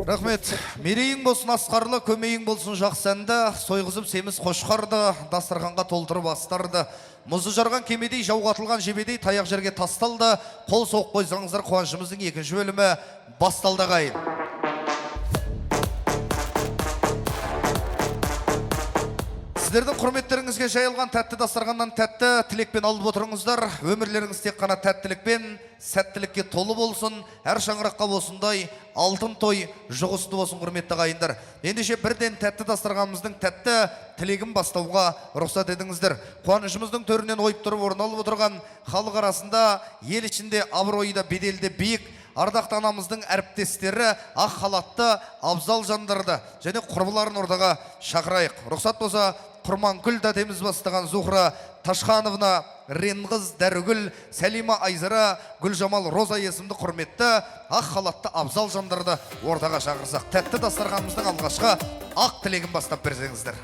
Рахмет. Мерейің болсын асқарлы, көмейің болсын жақсанды, сойғызып семіз қошқарды, дастарханға толтырып астарды. Мұзы жарған кемедей, жауға атылған жебедей таяқ жерге тасталды. Қол соқ қойсаңыздар, қуанышымыздың екінші бөлімі басталды ағайын. Сіздердің құрметтеріңізге жайылған тәтті дастарханнан тәтті тілекпен алып отырыңыздар. Өмірлеріңіз тек қана тәттілікпен, сәттілікке толы болсын, әр шаңыраққа болсындай алтын той жұғысты болсын құрметті ағайындар. Ендеше бірден тәтті дастарханымыздың тәтті тілегін бастауға рұқсат етіңіздер. Қуанышымыздың төрінен ойып тұрып орын алып отырған халық арасында, ел ішінде абыройы да беделді биік ардақты анамыздың әріптестері ақ халатты абзал жандарды және құрбыларын ордаға шақырайық. Рұқсат болса, Құрманкүл тәтеміз бастаған Зухра Ташхановна, Ренғыз Дәрігүл, Сәлима Айзара, Гүлжамал Роза есімді құрметті ақ халатты абзал жандарды ордаға шақырсақ. Тәтті дастарханымыздың алғашқы ақ тілегін бастап берсеңіздер.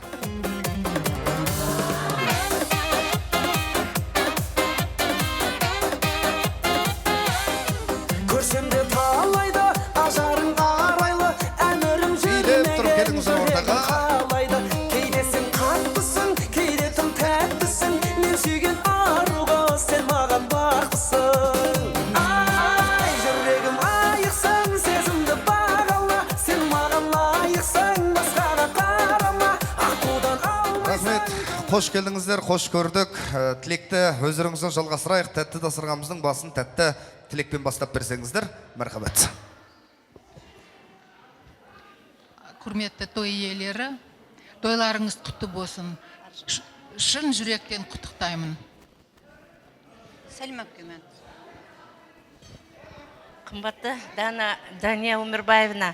Көрсемде талайды, ажарың арайлы, әмірім жүрмеген жүрегім қалайды. Кейдесің қаттысың, кейде тым тәттісің, мен сүйген аруға сен маған бақтысың. Ай, жүрегім айықсың, сезімді бағала, сен маған лайықсың, басқаға қарама, аққудан алмайсың. Рахмет, қош келдіңіздер, қош көрдік. Тілекті өздеріңізден жалғастырайық. Тәтті дастарханымыздың басын тәтті тілекпен бастап берсеңіздер, мәрхабат. Құрметті той иелері, тойларыңыз құтты болсын. Шын жүректен құттықтаймын. Сәлем әпкемен. Қымбатты Дания Өмірбаевна,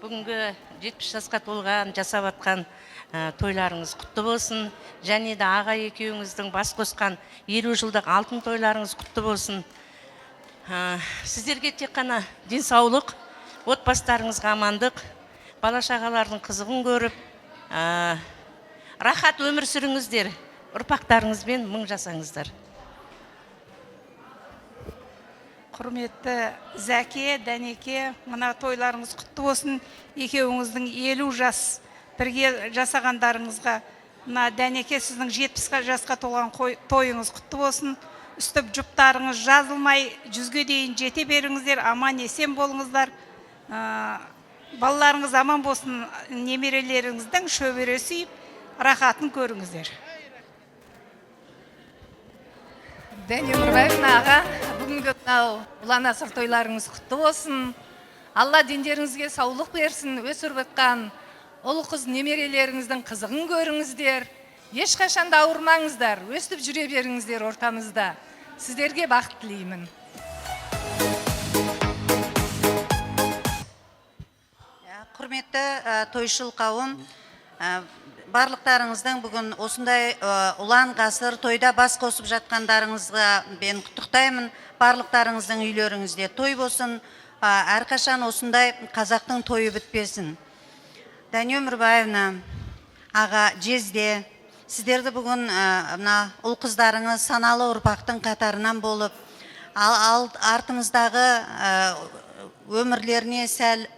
бүгінгі 70 жасқа толған, жасап атқан тойларыңыз құтты болсын. Және де аға екеуіңіздің бас қосқан 50 жылдық алтын тойларыңыз құтты болсын. Сіздерге тек қана денсаулық, отбасыларыңызға амандық, бала-шағалардың қызығын көріп, рахат өмір сүріңіздер, ұрпақтарыңызбен мың жасаңыздар. Құрметті Зәке, Дәнеке, мына тойларыңыз құтты болсын. Екеуіңіздің 50 жас бірге жасағандарыңызға, мына Дәнеке сіздің 70 жасқа толған тойыңыз құтты болсын. Үстіп жұптарыңыз жазылмай, 100-ге дейін жете беріңіздер, аман есен болыңыздар. Балаларыңыз аман болсын, немерелеріңіздің шөбере сүйіп, рахатын көріңіздер. Дәния Өмірбаевна аға, бүгінгі ұлан асыр тойларыңыз құтты болсын. Алла дендеріңізге саулық берсін, өсіріп жатқан ұл қыз немерелеріңіздің қызығын көріңіздер. Ешқашанда ауырмаңыздар, өстіп жүре беріңіздер ортамызда. Сіздерге бақыт тілеймін. Құрметті тойшыл қауым, барлықтарыңыздың бүгін осындай ұлан ғасыр тойда бас қосып жатқандарыңызға мен құттықтаймын. Барлықтарыңыздың үйлеріңізде той болсын, әрқашан осындай қазақтың тойы бітпесін. Дания Өмірбаевна, аға жезде, сіздерді бүгін ұл қыздарыңыз саналы ұрпақтың қатарынан болып, артыңыздағы өмірлеріне сәл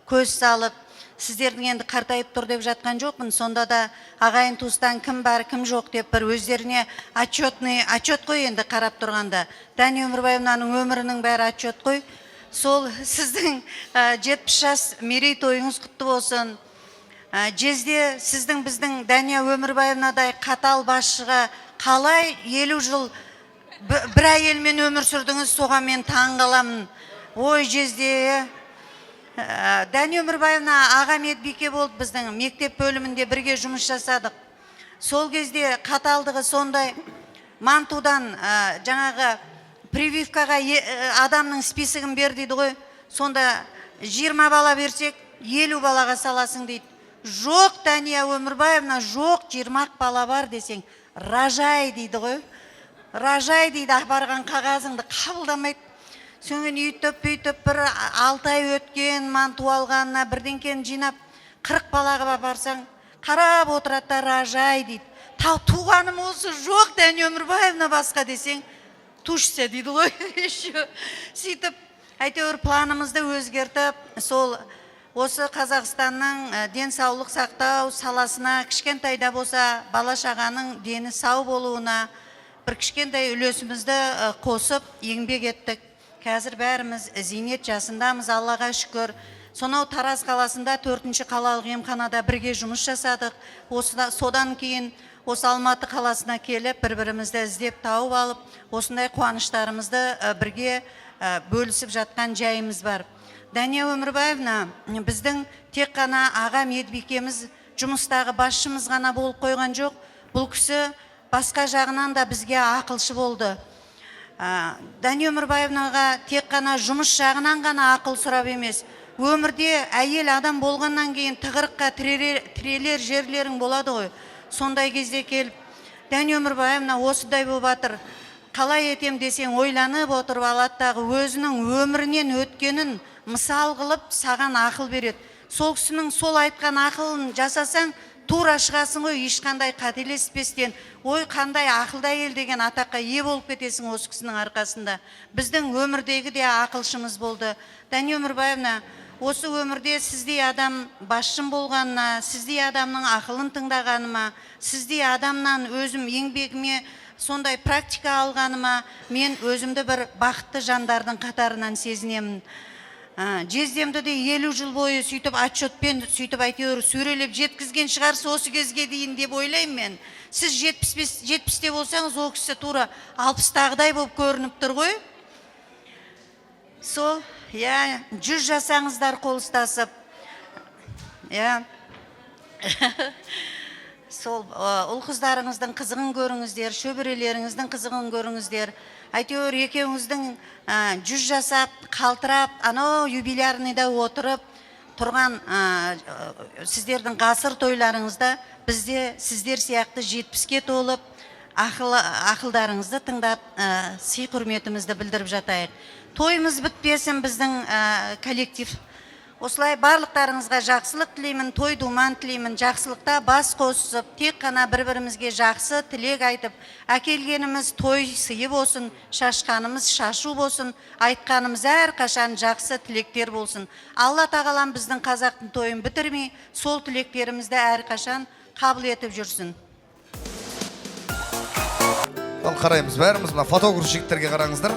көз салып, сіздердің енді қартайып тұр деп жатқан жоқпын. Сонда да ағайын туыстан кім бар, кім жоқ деп бір өздеріне отчет қой енді қарап тұрғанда. Дания Өмірбаевнаның өмірінің бәрі отчет қой. Сол сіздің 70 жас мерей тойыңыз құтты болсын. Жезде сіздің біздің Дания Өмірбаевнадай қатал басшыға қалай 50 жыл бір әйелмен өмір сүрдіңіз, соған мен таң қаламын. Ой, жезде. Дания Өмірбаевна аға медбике болып біздің мектеп бөлімінде бірге жұмыс жасадық. Сол кезде қаталдығы сондай, мантудан жаңағы прививкаға адамның списігін бер дейді ғой. Сонда 20 бала берсек, 50 балаға саласың дейді. Жоқ, Дания Өмірбаевна, жоқ, 20 бала бар десең, ражай дейді ғой. Ражай дейді, апарған қағазыңды қабылдамайды. Соңын үйтіп бір 6 ай өткен, манту алғанына бірдеңкені жинап, 40 балаға барсаң, қарап отыратта ражай дейді. Туғаным осы жоқ, Дания Өмірбаевна басқа десең, тушся дейді ғой. Сөйтіп, әйтеуір планымызды өзгертіп, сол осы Қазақстанның денсаулық сақтау саласына кішкентайда болса бала шағаның дені сау болуына бір кішкентай үлесімізді қосып еңбек еттік. Қазір бәріміз зейнет жасындамыз, Аллаға шүкір. Сонау Тараз қаласында 4-ші қалалық емханада бірге жұмыс жасадық. Содан кейін осы Алматы қаласына келіп, бір-бірімізді іздеп тауып алып, осындай қуаныштарымызды бірге бөлісіп жатқан жайымыз бар. Дәния Өмірбаевна, біздің тек қана аға медбикеміз, жұмыстағы басшымыз ғана болып қойған жоқ. Бұл кісі басқа жағынан да бізге ақылшы болды. Дәния Өмірбаевнаға тек қана жұмыс жағынан ғана ақыл сұрап емес, өмірде әйел адам болғаннан кейін тығырыққа тірелер жерлерің болады ғой. Сондай кезде келіп, Дәния Өмірбаевна осыдай болып жатыр. Қалай етем десең ойланып отырып алаттағы өзінің өмірінен өткенін мысал қылып саған ақыл береді. Сол кісінің сол айтқан ақылын жасасаң, тура шығасың ғой, ешқандай қателеспестен. Ой, қандай ақылды әйел деген атаққа ие болып кетесің осы кісінің арқасында. Біздің өмірдегі де ақылшымыз болды. Дәния Өмірбаевна, осы өмірде сіздей адам басшым болғанына, сіздей адамның ақылын тыңдағаныма, сіздей адамнан өзім еңбегіме сондай практика алғаныма, мен өзімді бір бақытты жандардың қатарынан сезінемін. Жездемді де 50 жыл бойы сөйтіп отчетпен сөйтіп әйтеуір сөрелеп жеткізген шығарсы осы кезге дейін деп ойлаймын мен. Сіз 70-те болсаңыз, ол кісі тура 60-тағыдай болып көрініп тұр ғой. Сол, 100 жасаңыздар қол ұстасып. Сол, ұл қыздарыңыздың қызығын көріңіздер, шөберелеріңіздің қызығын көріңіздер. Әйтеуір екеуіңіздің 100 жасап, қалтырап, анау юбилярныйда отырып тұрған сіздердің ғасыр тойларыңызда бізде сіздер сияқты 70-ке толып, ақылдарыңызды тыңдап, сый құрметімізді білдіріп жатайық. Тойымыз бітпесін біздің коллектив. Осылай барлықтарыңызға жақсылық тілеймін, той думан тілеймін, жақсылықта бас қосып, тек қана бір-бірімізге жақсы тілек айтып, әкелгеніміз той сыйы болсын, шашқанымыз шашу болсын, айтқанымыз әрқашан жақсы тілектер болсын. Алла тағалам біздің қазақтың тойын бітірмей, сол тілектерімізді әрқашан қабыл етіп жүрсін. Ал қараймыз бәріміз, мына фотограф жігіттерге қараңыздар.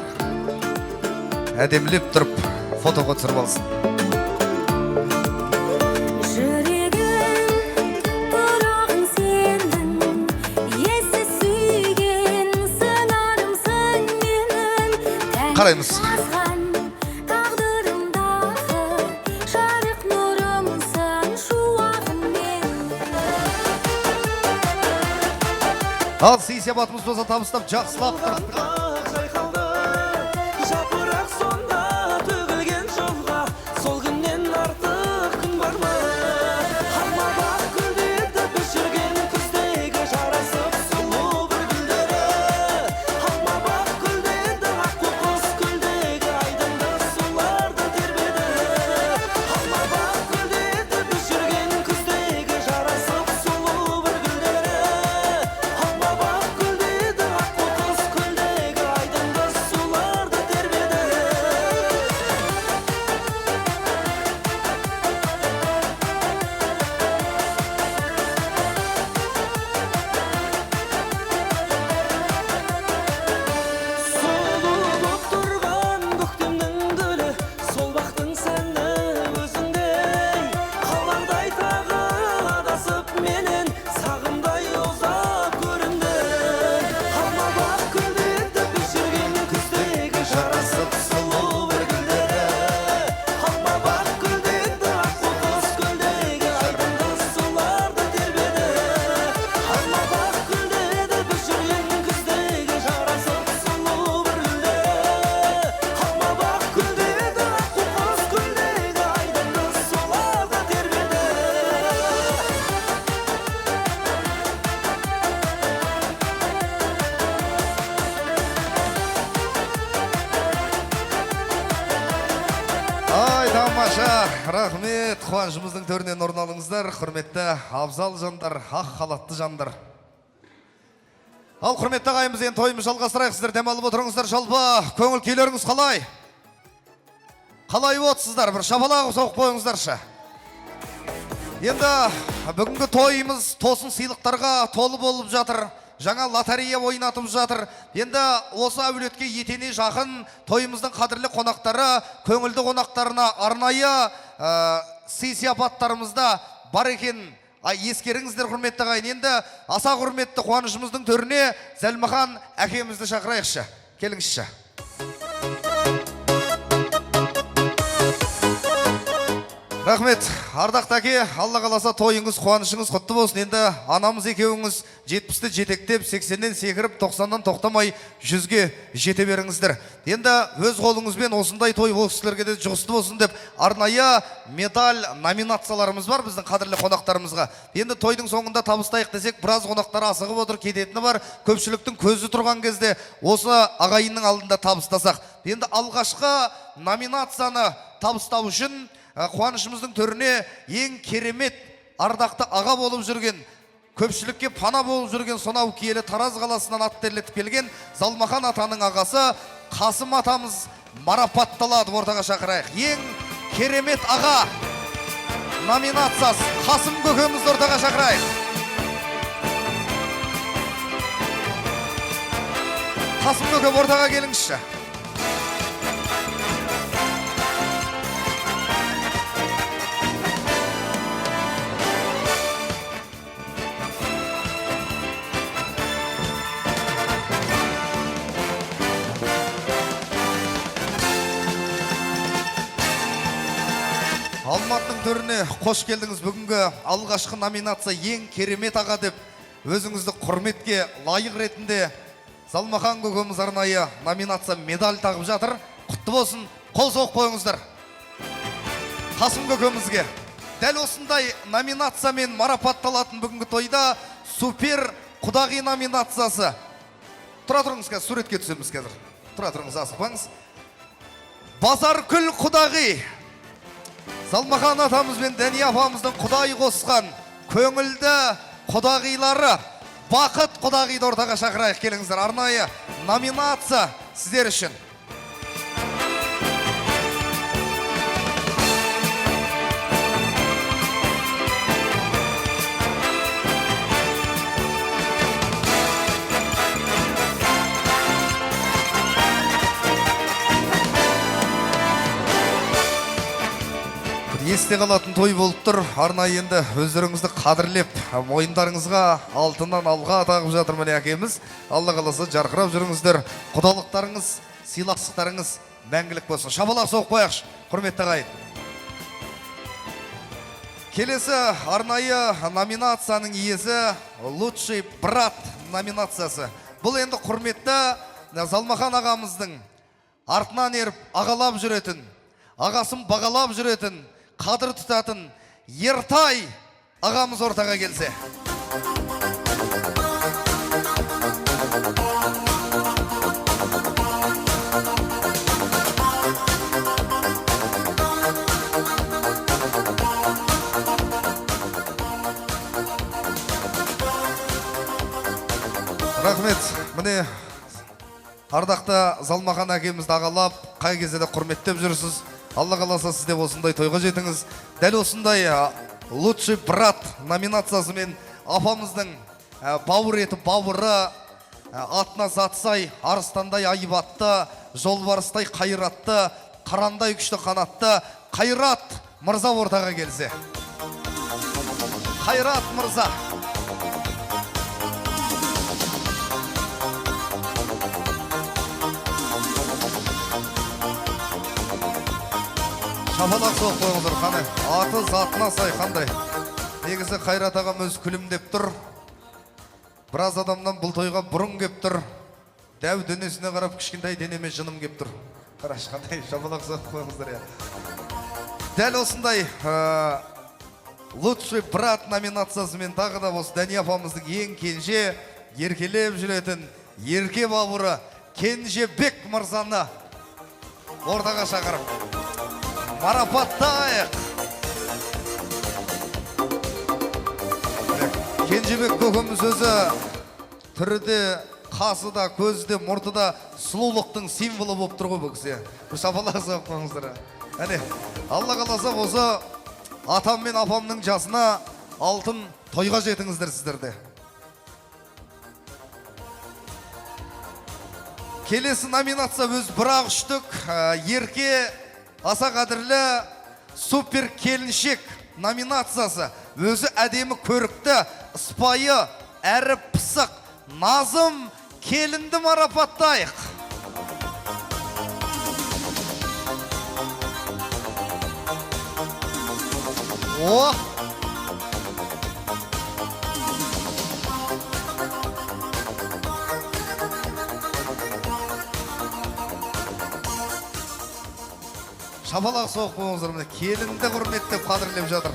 Әдемілеп тұрып, фотоға түсіріп алсын. Қараймыз. Ал сый-сияпатымыз болса табыстап жақсылап тұрып. Рахмет, қуанышымыздың төрінен орын алыңыздар, құрметті абзал жандар, ақ халатты жандар. Ал құрметті ағайымыз, енді тойымыз жалғастырайық, сіздер демалып отырыңыздар. Жалпы көңіл күйлеріңіз қалай? Қалай отырсыздар? Бір шапалақ соғып қойыңыздаршы. Енді бүгінгі тойымыз тосын сыйлықтарға толы болып жатыр. Жаңа лотерея ойнатып жатыр. Енді осы әулетке етене жақын тойымыздың қадірлі қонақтары, көңілді қонақтарына арнайы сый-сияпаттарымызда бар екен. Ескеріңіздер, құрметті ағайын. Енді аса құрметті қуанышымыздың төріне Зәлмахан әкемізді шақырайықшы. Келіңізші. Рахмет, ардақты әке, Алла қаласа тойыңыз, қуанышыңыз құтты болсын. Енді анамыз екеуіңіз 70-ті жетектеп, 80-нен секіріп, 90-нан тоқтамай 100-ге жете беріңіздер. Енді өз қолыңызбен осындай той ол кісілерге де жұғысты болсын деп арнайы медаль номинацияларымыз бар біздің қадірлі қонақтарымызға. Енді тойдың соңында табыстайық десек, біраз қонақтар асығып отыр, кететіні бар. Көпшіліктің көзі тұрған кезде осы ағайынның алдында табыстасақ. Енді алғашқы номинацияны табыстау үшін қуанышымыздың төріне ең керемет ардақты аға болып жүрген, көпшілікке пана болып жүрген сонау киелі Тараз қаласынан аттерлетіп келген Залмахан атаның ағасы Қасым атамыз марапатталады. Ортаға шақырайық. Ең керемет аға номинациясы Қасым көкемізді ортаға шақырайық. Қасым көкем, ортаға келіңізші. Алматының төріне қош келдіңіз. Бүгінгі алғашқы номинация ең керемет аға деп өзіңізді құрметке лайық ретінде Залмахан көкеміз арнайы номинация медаль тағып жатыр. Құтты болсын, қол соғып қойыңыздар. Қасым көкемізге дәл осындай номинациямен марапатталатын бүгінгі тойда супер құдағи номинациясы. Тұра тұрыңыз, қазір суретке түсеміз қазір. Тұра тұрыңыз, асықпаңыз. Базаркүл құдағи. Залмахан атамыз бен Дәния апамыздың құдай қосқан көңілді құдағилары Бақыт құдағиды ортаға шақырайық. Келіңіздер, арнайы номинация сіздер үшін. Есте қалатын той болып тұр. Арнайы енді өздеріңізді қадірлеп, мойындарыңызға алтыннан алға тағып жатыр міне әкеміз. Алла қаласа жарқырап жүріңіздер. Құдалықтарыңыз, сыйластықтарыңыз мәңгілік болсын. Шабалақ соғып қояқшы, құрметті ағайын. Келесі арнайы номинацияның иесі «Лучший брат» номинациясы. Бұл енді құрметті Залмахан ағамыздың артынан еріп ағалап жүретін, ағасын бағалап жүретін, қадір тұтатын Ертай ағамыз ортаға келсе. Рахмет. Міне ардақты Залмахан әкемізді ағалап, қай кезде де құрметтеп жүрсіз. Алла қаласа сізде осындай тойға жетіңіз. Дәл осындай «Лучший брат» номинациясымен апамыздың бауыр етіп бауыры, атына затсай, арыстандай айбатты, жолбарыстай қайратты, қарандай күшті қанатты Қайрат мырза ортаға келсе. Қайрат мырза. Шапалақ соқ қойыңыздар, қане. Аты затына сай қандай. Негізі Қайрат ағам өз күлімдеп тұр. Біраз адамнан бұл тойға бұрын кеп тұр. Дәу денесіне қарап кішкентай денеме жыным кеп тұр. Қараш, қандай шапалақ соқ қойыңыздар. Дәл осындай «Лучший брат» номинациясымен тағы да осы Дәния апамыздың ең кенже еркелеп жүретін ерке бауыры Кенжебек мырзаны ортаға шақырып марапаттайық. Кенжебек көкеміз өзі түріде, қасыда, көзде, мұртыда сұлулықтың символы болып тұр ғой бұл кісі. Шапалақ соқ қойыңыздар. Әне, Алла қаласа осы атам мен апамның жасына алтын тойға жетіңіздер сіздерде. Келесі номинация өз бірақ үштік. Ерке аса қадірлі супер келіншек номинациясы. Өзі әдемі көрікті, спайы, әрі пысық, Назым келінді марапаттайық. О! Шапалақ соқ болыңыздар, міне келінді құрметтеп қадірлеп жатыр.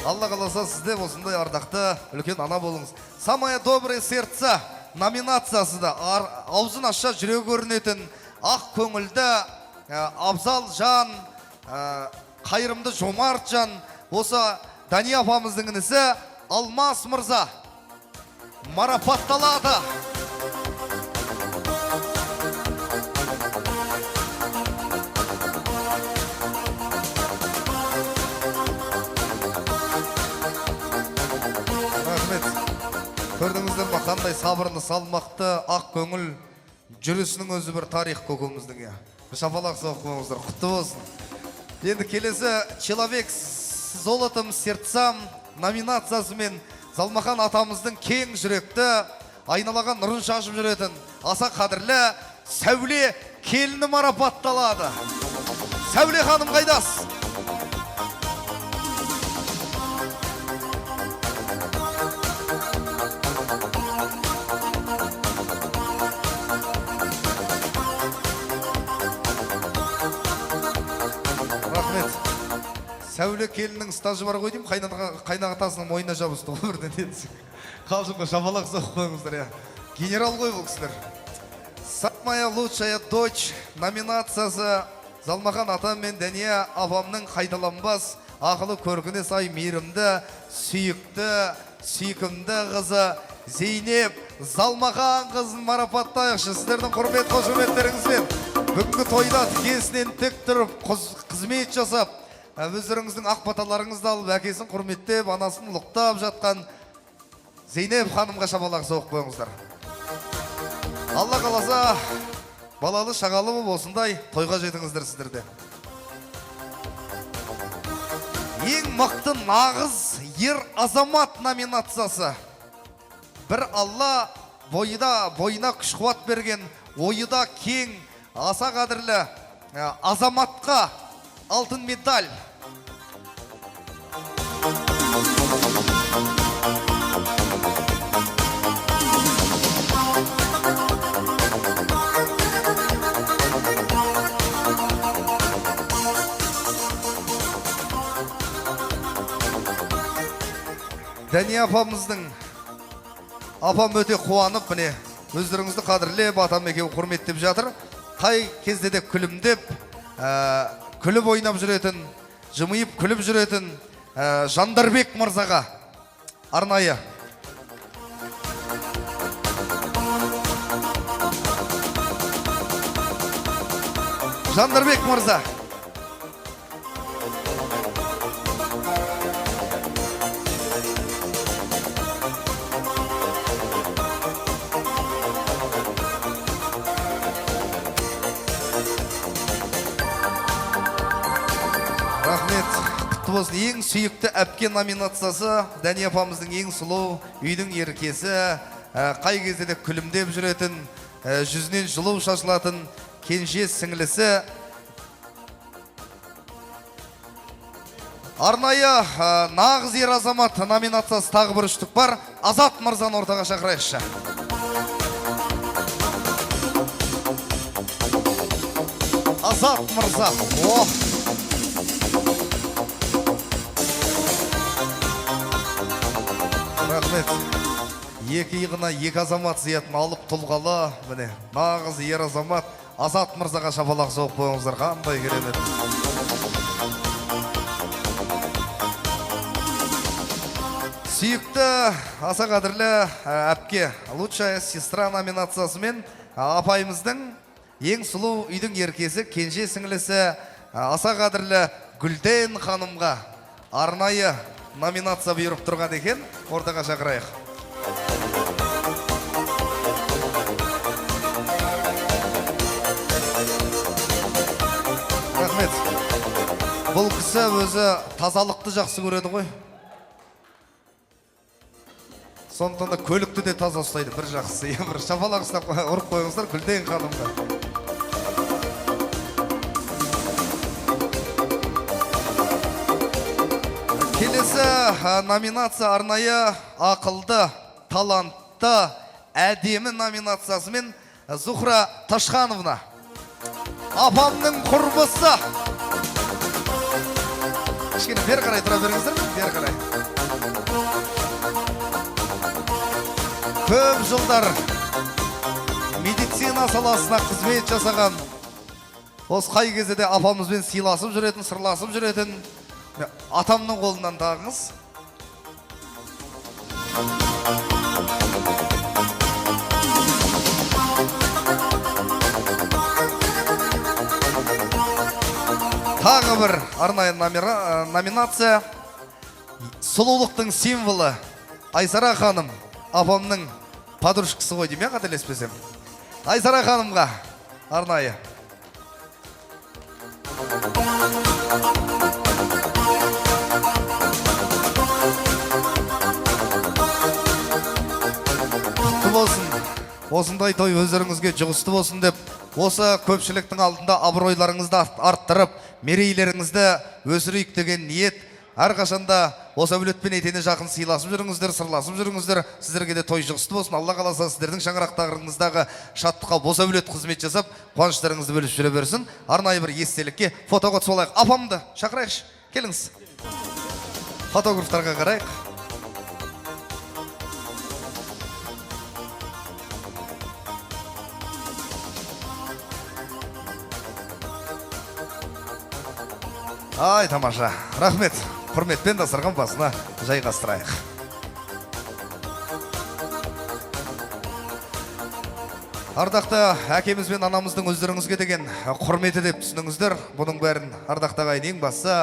Алла қаласа сізде осындай ардақты үлкен ана болыңыз. Самая добрые сердца номинациясы да аузын аша жүрегі көрінетін ақ көңілді абзал жан, қайырымды жомарт жан, осы Дания апамыздың інісі Алмас мырза марапатталады. Көрдіңіздер ма, қандай сабырлы, салмақты, ақ көңіл жүрісінің өзі бір тарих көкіміздің. Шапалақ соқ болыңыздар, құтты болсын. Енді келесі «Человек с золотым сердцам» номинациясымен Залмақан атамыздың кең жүректі, айналаған нұрын шашып жүретін аса қадірлі Сәуле келіні марапатталады. Сәуле ханым қайдас? Сәуле келінің стажы бар ғой деймін, қайнағатасының мойнына жабысты өмірден дедісің. Қалжың ғой, шапалақ соқ қойыңыздар. Генерал ғой бұл кісілер. Самая лучшая дочь номинациясы Залмақан атам мен Дания апамның қайталанбас, ақылы көркіне сай мейірімді, сүйкімді қызы Зейнеп Залмақан қызын марапаттайықшы. Сіздердің құрмет қошеметтеріңізбен бүгінгі тойда тікесінен тік тұрып қызмет жасап, өздеріңіздің ақ баталарыңызды алып, әкесін құрметтеп, анасын ұлықтап жатқан Зейнеп ханымға шапалақ соқ қойыңыздар. Алла қаласа, балалы шағалы болып осындай тойға жетіңіздер сіздерде. Ең мықты нағыз ер азамат номинациясы. Бір Алла бойына күш қуат берген, ойыда кең, аса қадірлі азаматқа алтын медаль. Дания апам өте қуанып, міне өздеріңізді қадірлеп, атам екеуі құрметтеп жатыр. Қай кезде де күлімдеп, күліп ойнап жүретін, жымиып күліп жүретін Жандарбек мырзаға арнайы. Жандарбек мырза. Ең сүйікті әпке номинациясы Дания апамыздың ең сұлу, үйдің еркесі, қай кезде де күлімдеп жүретін, жүзінен жылу шашылатын кенже сіңлісі. Арнайы нағыз ер азамат номинациясы тағы бір үштік бар. Азат мырзаны ортаға шақырайықшы. Азат мырза. Рахмет. Екі иығына екі азамат зиятын алып тұлғалы, міне, нағыз ер азамат Азат мырзаға шапалақ соқ қойыңыздар, қандай керемет. Сүйікті аса қадірлі әпке, лучшая сестра номинациясымен апайымыздың ең сұлу үйдің еркесі, кенже сіңлісі аса қадірлі Гүлден ханымға арнайы номинация бұйырып тұрған екен. Ортаға шақырайық. Рахмет. Бұл кісі өзі тазалықты жақсы көреді ғой. Сондықтан да көлікті де таза ұстайды. Бір жақсы, бір шапалақ ұстап ұрып қойыңыздар Күлтен ханымға. Келесі номинация арнайы ақылды, талантты, әдемі номинациясымен Зухра Ташхановна. Апамның құрбысы. Кішкене бер қарай тұра беріңіздер, бер қарай. Көп жылдар медицина саласына қызмет жасаған. Осы қай кезде де апамызбен сыйласып жүретін, сырласып жүретін атамның қолынан тағыңыз. Тағы бір арнайы номинация. Сұлулықтың символы Айсара ханым. Апамның подружкасы ғой деймін, қателеспесем. Айсара ханымға арнайы. Құтты болсын. Осындай той өздеріңізге жұғысты болсын деп, осы көпшіліктің алдында абыройларыңызды арттырып, мерейлеріңізді өсірейік деген ниет. Әрқашанда осы әулетпен етене жақын сыйласып жүріңіздер, сырласып жүріңіздер. Сіздерге де той жұғысты болсын. Алла қаласа сіздердің шаңырақтарыңыздағы шаттыққа осы әулет қызмет жасап, қуаныштарыңызды бөліп жүре берсін. Арнайы бір естелікке фотоға түсіп алайық. Апамды шақырайықшы. Келіңіз. Фотографтарға қарайық. Ай, тамаша. Рахмет. Құрметпен дастархан басына жайғастырайық. Ардақты әкеміз бен анамыздың өздеріңізге деген құрметі деп түсініңіздер. Бұның бәрін ардақты ағайын, ең басы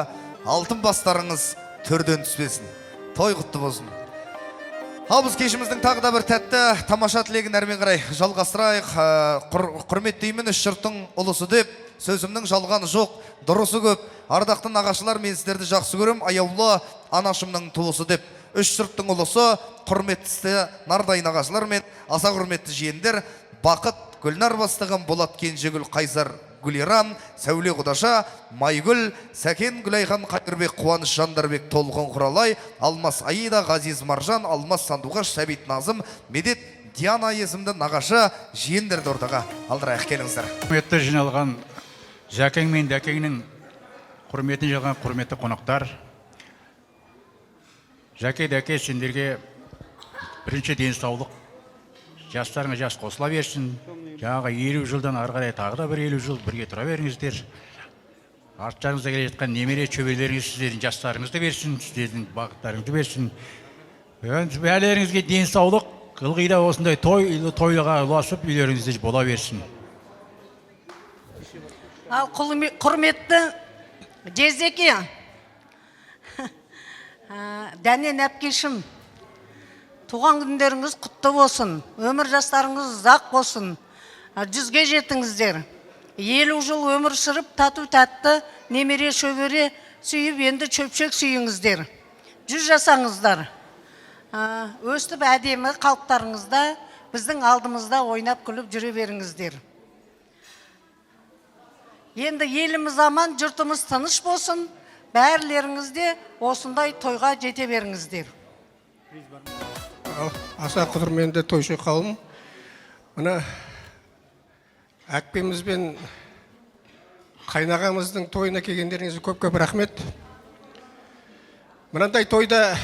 алтын бастарыңыз төрден түспесін. Той құтты болсын. Ал біз кешіміздің тағы да бір тәтті тамаша тілегін әрмен қарай жалғастырайық. Құрметтеймін үш жұрттың ұлысы деп, сөзімнің жалғаны жоқ, дұрысы көп. Ардақты нағашылар, мен сіздерді жақсы көрем, аяулы анашымның туысы деп. Үш жұрттың ұлысы, құрметтісі нардай нағашылар мен аса құрметті жиендер, Бақыт Гүлнар бастаған Болат Кенжегүл Қайсар Гүлеран, Сәуле Құдаша, Майгүл, Сәкен Гүлайхан Қайырбек, Қуаныш Жандарбек, Толғын Құралай, Алмас Аида, Ғазиз Маржан, Алмас Сандуғаш, Сәбит Назым, Медет Диана есімді нағашы жиендерді ортаға алдырайық, келіңіздер. Құрметті жиналған Жәкең мен Дәкеңнің құрметін жалған құрметті қонақтар. Жәке, Дәке, сендерге бірінші денсаулық, жастарыңа жас қосыла берсін. Жаңағы 50 жылдан ары қарай тағы да бір 50 жыл бірге тұра беріңіздер. Арттарыңызда келе жатқан немере шөберелеріңіз сіздердің жастарыңызды берсін, сіздердің бақыттарыңызды берсін. Бәріңізге денсаулық, ылғи да осындай тойлыға ұласып үйлеріңізде бола берсін. Ал құрметті Жездеке, дәнен әпкешім, туған күндеріңіз құтты болсын, өмір жастарыңыз ұзақ болсын, 100-ге жетіңіздер. 50 жыл өмір сүріп, тату тәтті, немере шөбере сүйіп, енді чөпшек сүйіңіздер. 100 жасаңыздар. Өстіп әдемі қалыптарыңызда, біздің алдымызда ойнап күліп жүре беріңіздер. Енді еліміз аман, жұртымыз тыныш болсын, бәрлеріңізде осындай тойға жете беріңіздер. Аса қыдырменді тойшы қауым, мына әкпеміз бен қайнағамыздың тойына келгендеріңізге көп-көп рахмет. Мынандай тойда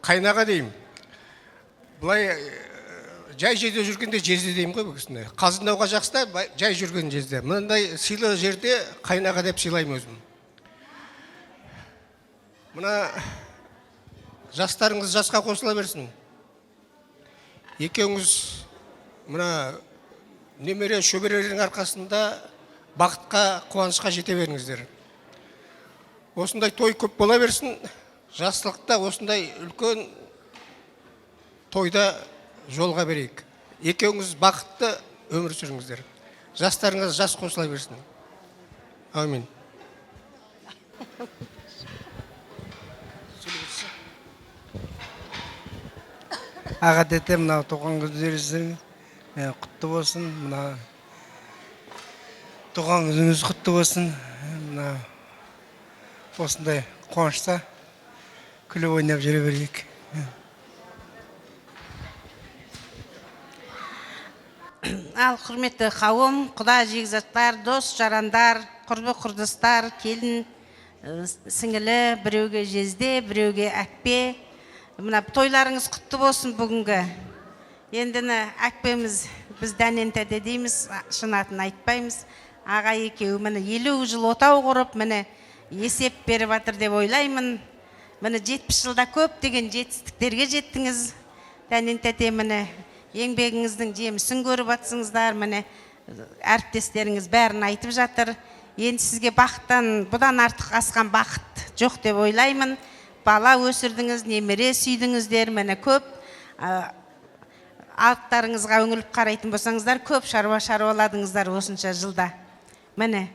қайнаға деймін. Бұлай жай жерде жүргенде жезде деймін ғой бұл кісіне. Қазындауға жақсы да, жай жүрген жезде. Мынандай сыйлы жерде қайнаға деп сыйлаймын өзім. Мына жастарыңыз жасқа қосыла берсін. Екеуіңіз мына немере шөберелердің арқасында бақытқа, қуанышқа жете беріңіздер. осындай той көп бола берсін. Жастылықта осындай үлкен тойда жолға берейік. Екеуіңіз бақытты өмір сүріңіздер. Жастарыңыз жас қосыла берсін. Амин. Аға тәте, мына туған күндеріңіз құтты болсын. Мына туған күніңіз құтты болсын. Мына осындай қуанышта күліп ойнап жүре берейік. Ал құрметті қауым, құда жегізаттар, дос жарандар, құрбы құрдыстар, келін сіңілі, біреуге жезде, біреуге әкпе. Мына тойларыңыз құтты болсын бүгінгі. Ендіні әкпеміз біз дәнен тәде дейміз, шын атын айтпаймыз. Аға екеуі міне 50 жыл отау құрып, міне есеп беріп жатыр деп ойлаймын. Міне 70 жылда көп деген жетістіктерге жеттіңіз. Дәнен тәде міне еңбегіңіздің жемісін көріп атсыңыздар, міне әріптестеріңіз бәрін айтып жатыр. Енді сізге бақыттан бұдан артық асқан бақыт жоқ деп ойлаймын. Бала өсірдіңіз, немере сүйдіңіздер, міне көп алттарыңызға өңіліп қарайтын болсаңыздар, көп шаруаладыңыздар осынша жылда. Міне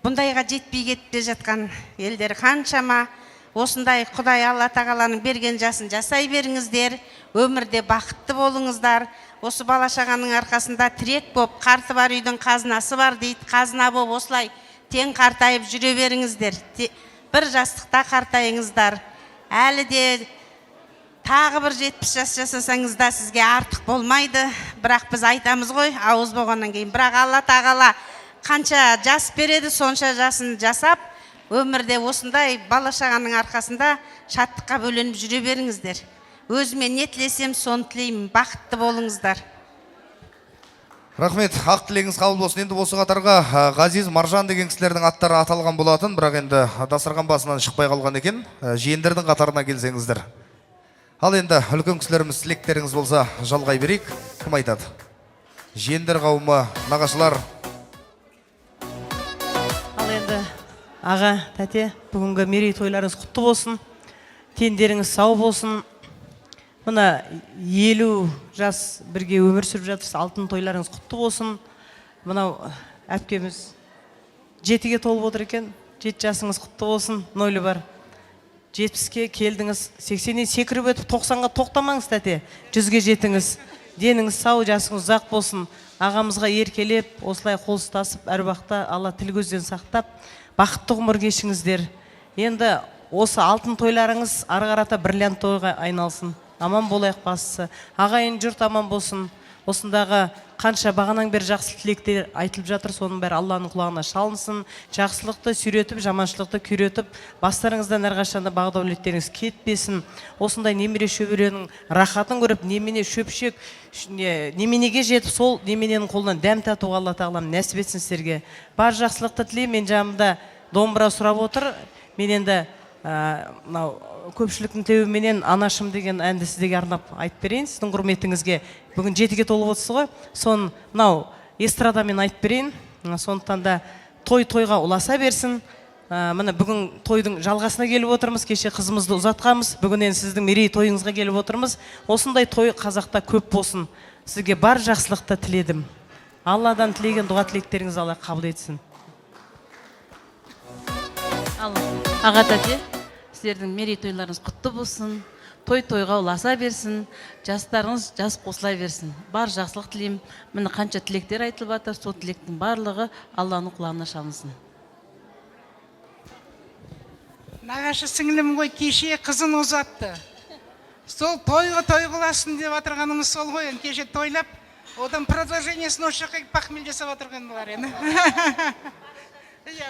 бұндайға жетпей кетті жатқан елдер қаншама. Осындай Құдай Алла тағаланың берген жасын жасай беріңіздер, өмірде бақытты болыңыздар. Осы бала шағаның арқасында тірек боп, қарты бар үйдің қазынасы бар дейді. Қазына боп осылай тең қартайып жүре беріңіздер. Бір жастықта қартайыңыздар. Әлі де тағы бір 70 жас жасасаңызда сізге артық болмайды. Бірақ біз айтамыз ғой, ауыз болғаннан кейін. Бірақ Алла тағала қанша жас береді, сонша жасын жасап, өмірде осындай бала шағаның арқасында шаттыққа бөленіп жүре беріңіздер. Өзіме не тілесем, соны тілеймін. Бақытты болыңыздар. Рахмет, ақ тілегіңіз қабыл болсын. Енді осы қатарға Ғазиз, Маржан деген кісілердің аттары аталған болатын, бірақ енді дастархан басынан шықпай қалған екен. Жиендердің қатарына келсеңіздер. Ал енді үлкен кісілеріміз тілектеріңіз болса жалғай берейік. Кім айтады? Жиендер қауымы, нағашылар. Ал енді аға, тәте, бүгінгі мерей тойларыңыз құтты болсын. Тендеріңіз сау болсын. Мына 50 жас бірге өмір сүріп жатырсыз, алтын тойларыңыз құтты болсын. Мынау әпкеміз 7-ге толып отыр екен, 7 жасыңыз құтты болсын, нойлы бар. 70-ке келдіңіз, 80-нен секіріп өтіп 90-ға тоқтамаңыз тәте, 100-ге жетіңіз. Деніңіз сау, жасыңыз ұзақ болсын. Ағамызға еркелеп, осылай қол ұстасып, әруақта Алла тіл көзден сақтап, бақытты ғұмыр кешіңіздер. Енді осы алтын тойларыңыз ары қарата бриллиант тойға айналсын. Аман болайық бастысы. Ағайын жұрт аман болсын. Осындағы қанша бағанан бері жақсы тілектер айтылып жатыр, соның бәрі Алланың құлағына шалынсын. Жақсылықты сүйретіп, жаманшылықты күйретіп, бастарыңыздан әрқашанда бақ-дәулеттеріңіз кетпесін. Осындай немере шөберенің рахатын көріп, немене шөпшек, неменеге жетіп, сол немененің қолынан дәм татуға Алла тағалам нәсіп етсін сіздерге. Бар жақсылықты тілеймін. Мен жанымда домбыра сұрап отыр. Мен енді көпшіліктің теуіменен анашым деген әнді сіздерге арнап айтып берейін, сіздің құрметіңізге. Бүгін 7-ге толып отырсыз ғой, соны мынау эстрадамен айтып берейін. Сондықтан да тойға ұласа берсін. Міне бүгін тойдың жалғасына келіп отырмыз, кеше қызымызды ұзатқанбыз, бүгін енді сіздің мерей тойыңызға келіп отырмыз. Осындай той қазақта көп болсын. Сізге бар жақсылықты тіледім. Алладан тілеген дұға тілектеріңіз Алла қабыл етсін. Аға тәте, сіздердің мерейтойларыңыз құтты болсын, тойға ұласа берсін, жастарыңыз жас қосыла берсін. Бар жақсылық тілеймін. Міне қанша тілектер айтылып жатыр, сол тілектің барлығы Алланың құлағына шалынсын. Нағашы сіңілім ғой, кеше қызын ұзатты. Сол тойға қыласын деп отырғанымыз сол ғой. Кеше тойлап, одан продолжениесін осы жаққа пахмел жасап отырған болар енді.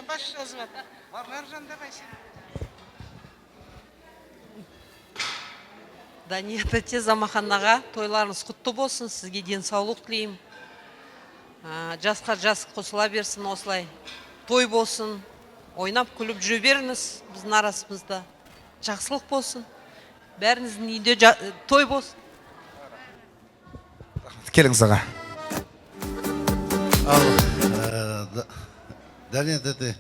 Баш жазып жатыр. Маржанда қайсы? Дания тәте, Замаханнаға тойларыңыз құтты болсын, сізге денсаулық тілеймін. Жасқа жас қосыла берсін, осылай той болсын, ойнап күліп жүре беріңіз біздің арасымызда. Жақсылық болсын, бәріңіздің үйде той болсын. Келіңіз аға. Дания тәте,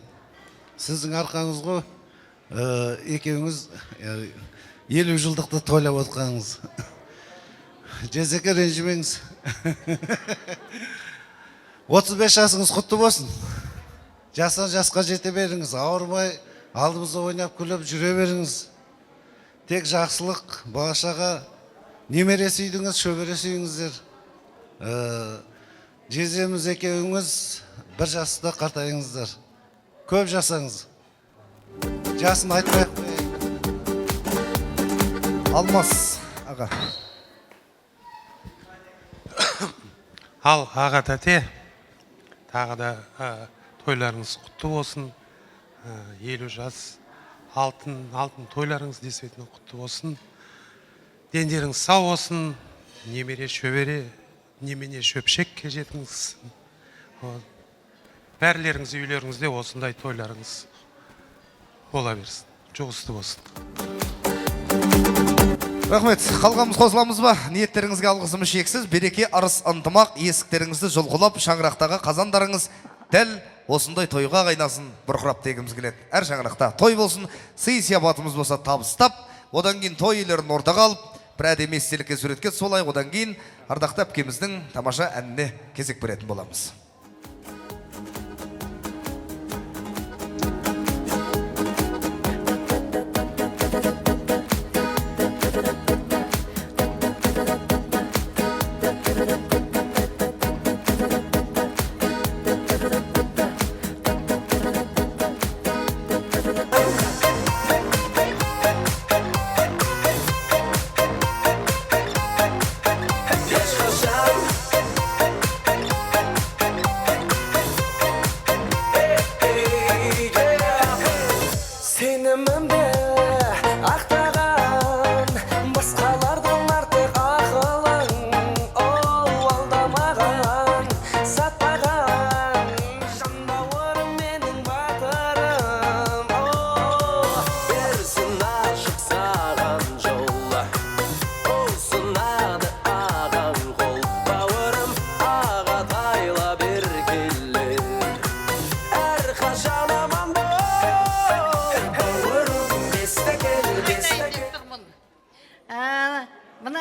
сіздің арқаңыз ғой, екеуіңіз 50 жылдықты тойлап отқаныңыз. Жезеке ренжімеңіз. 35 жасыңыз құтты болсын. Жастан жасқа жете беріңіз, ауырмай, алдымызда ойнап күліп жүре беріңіз. Тек жақсылық, бағашаға немере сүйдіңіз, шөбере сүйіңіздер. Жеземіз екеуіңіз бір жаста қартайыңыздар. Көп жасаңыз. Жасын айтпай Алмас аға. Ал аға тәте, тағы да тойларыңыз құтты болсын. 50 жас алтын тойларыңыз десетіне құтты болсын. Дендеріңіз сау болсын. Немере шөбере, немене шөпшекке жетіңіз. Бәрлеріңіз үйлеріңізде осындай тойларыңыз бола берсін. Жұғысты болсын. Рахмет, қалғамыз қосыламыз ба? Ниеттеріңізге алғысымыз шексіз, береке, арыс, ынтымақ, есіктеріңізді жұлғылап, шаңырақтағы қазандарыңыз дәл осындай тойға қайнасын, бұрқырап дегіміз келеді. Әр шаңырақта той болсын, сый сияпатымыз болса табыстап, одан кейін той үйлерін ортаға алып, бір әдемі естелікке суретке солай, одан кейін ардақты әпкеміздің тамаша әніне кезек беретін боламыз.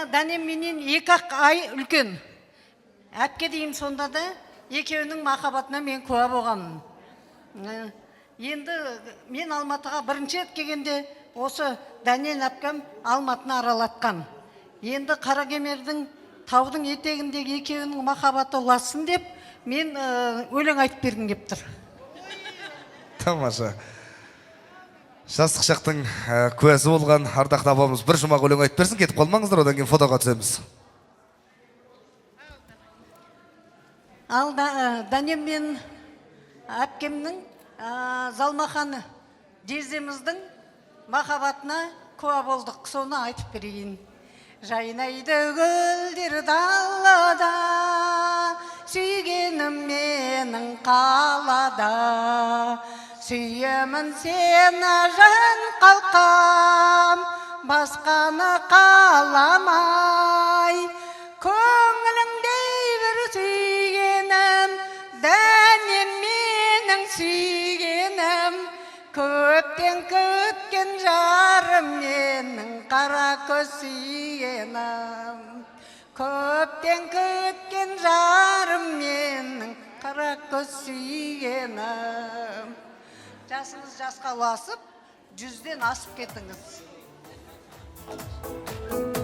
Дәнем менен 2 ай үлкен. Әпке дейін сонда да екеуінің махаббатына мен куә болғанмын. Енді мен Алматыға бірінші рет келгенде осы Дәнен әпкем Алматыны аралатқан. Енді Қаракемердің таудың етегіндегі екеуінің махаббаты ұласын деп мен өлең айтып бергім кеп тұр. Тамаша. Жастық шақтың куәсі болған ардақты апамыз бір жұмақ өлең айтып берсін, кетіп қалмаңыздар, одан кейін фотоға түсеміз. Ал Дәнем мен әпкемнің Залмаханы жездеміздің махаббатына куә болдық, соны айтып берейін. Жайнайды гүлдер далада, сүйгенім менің қалада. Сүйемін сені жан қалқам, басқаны қаламай. Көңіліңдей бір сүйгенім, Дәнем менің сүйгенім. Көптен күткен жарым менің қара көз сүйгенім. Көптен күткен жарым менің қара көз сүйгенім. Жасыңыз жасқа ұласып, 100-ден асып кетіңіз.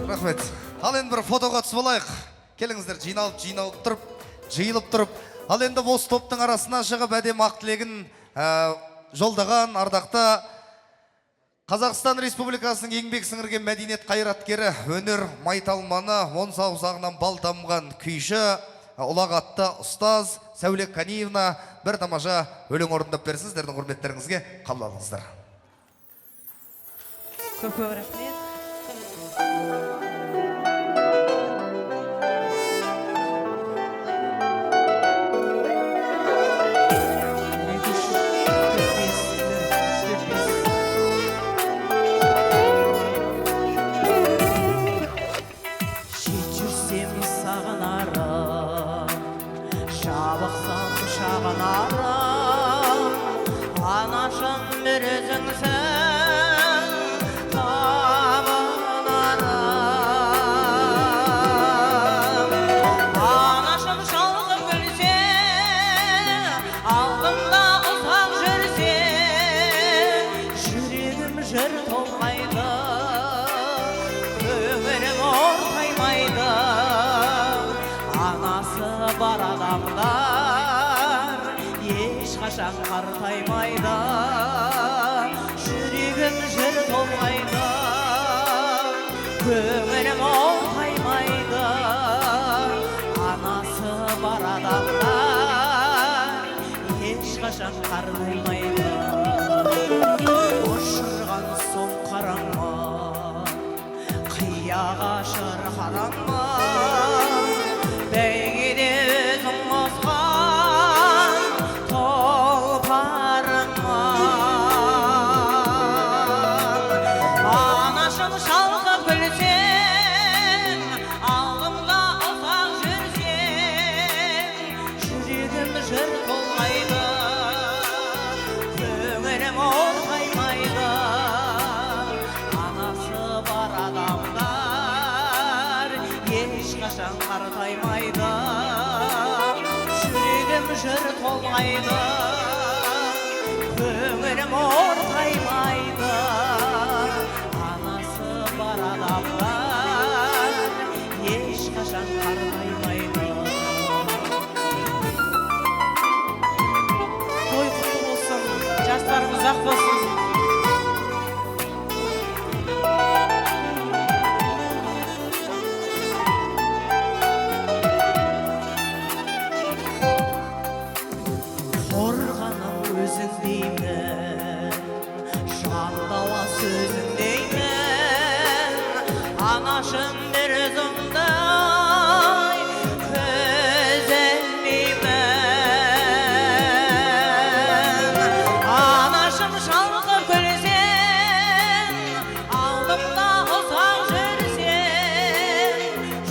Рахмет. Ал енді бір фотоға түсіп алайық. Келіңіздер, жиылып тұрып. Ал енді осы топтың арасына шығып әдем ақ тілегін жолдаған ардақты Қазақстан Республикасының еңбек сіңірген мәдениет қайраткері, өнер майталманы, он саусағынан бал тамған күйші, ұлағатты ұстаз Сәуле Каниевна бір тамаша өлең орындап берсін, сіздердің құрметтеріңізге қабыл алыңыздар. Көп рахмет. Анашым бір өзіңсің жыр толғайды, көңілім ортаймайды. Анасы бар адамдар ешқашан қартаймайды. Жүрегім жыр толғайды, көңілім ортаймайды. Анасы бар адамдар ешқашан қартаймайды. Ұшырған соң қараңма, қияға шырқаранма, бәйгеде өзің озған тұлпарыңа. Анашым шалқып күлсең, алдымда ұзақ жүрсең, жүрегім жыр толғайды, көңілім ортаймайды. Анасы бар адамдар ешқашан қартаймайды. Жүрегім жыр толғайды, көңілім ортаймайды. Анасы бар адамдар ешқашан қартаймайды. Той құтты болсын, жастарымыз ақ болсын. Қорғаным өзің деймін, жандала сөзің деймін. Анашым бір өзіңдай көзілмеймін. Анашым шалқып күлсең, алдымда ұзақ жүрсең,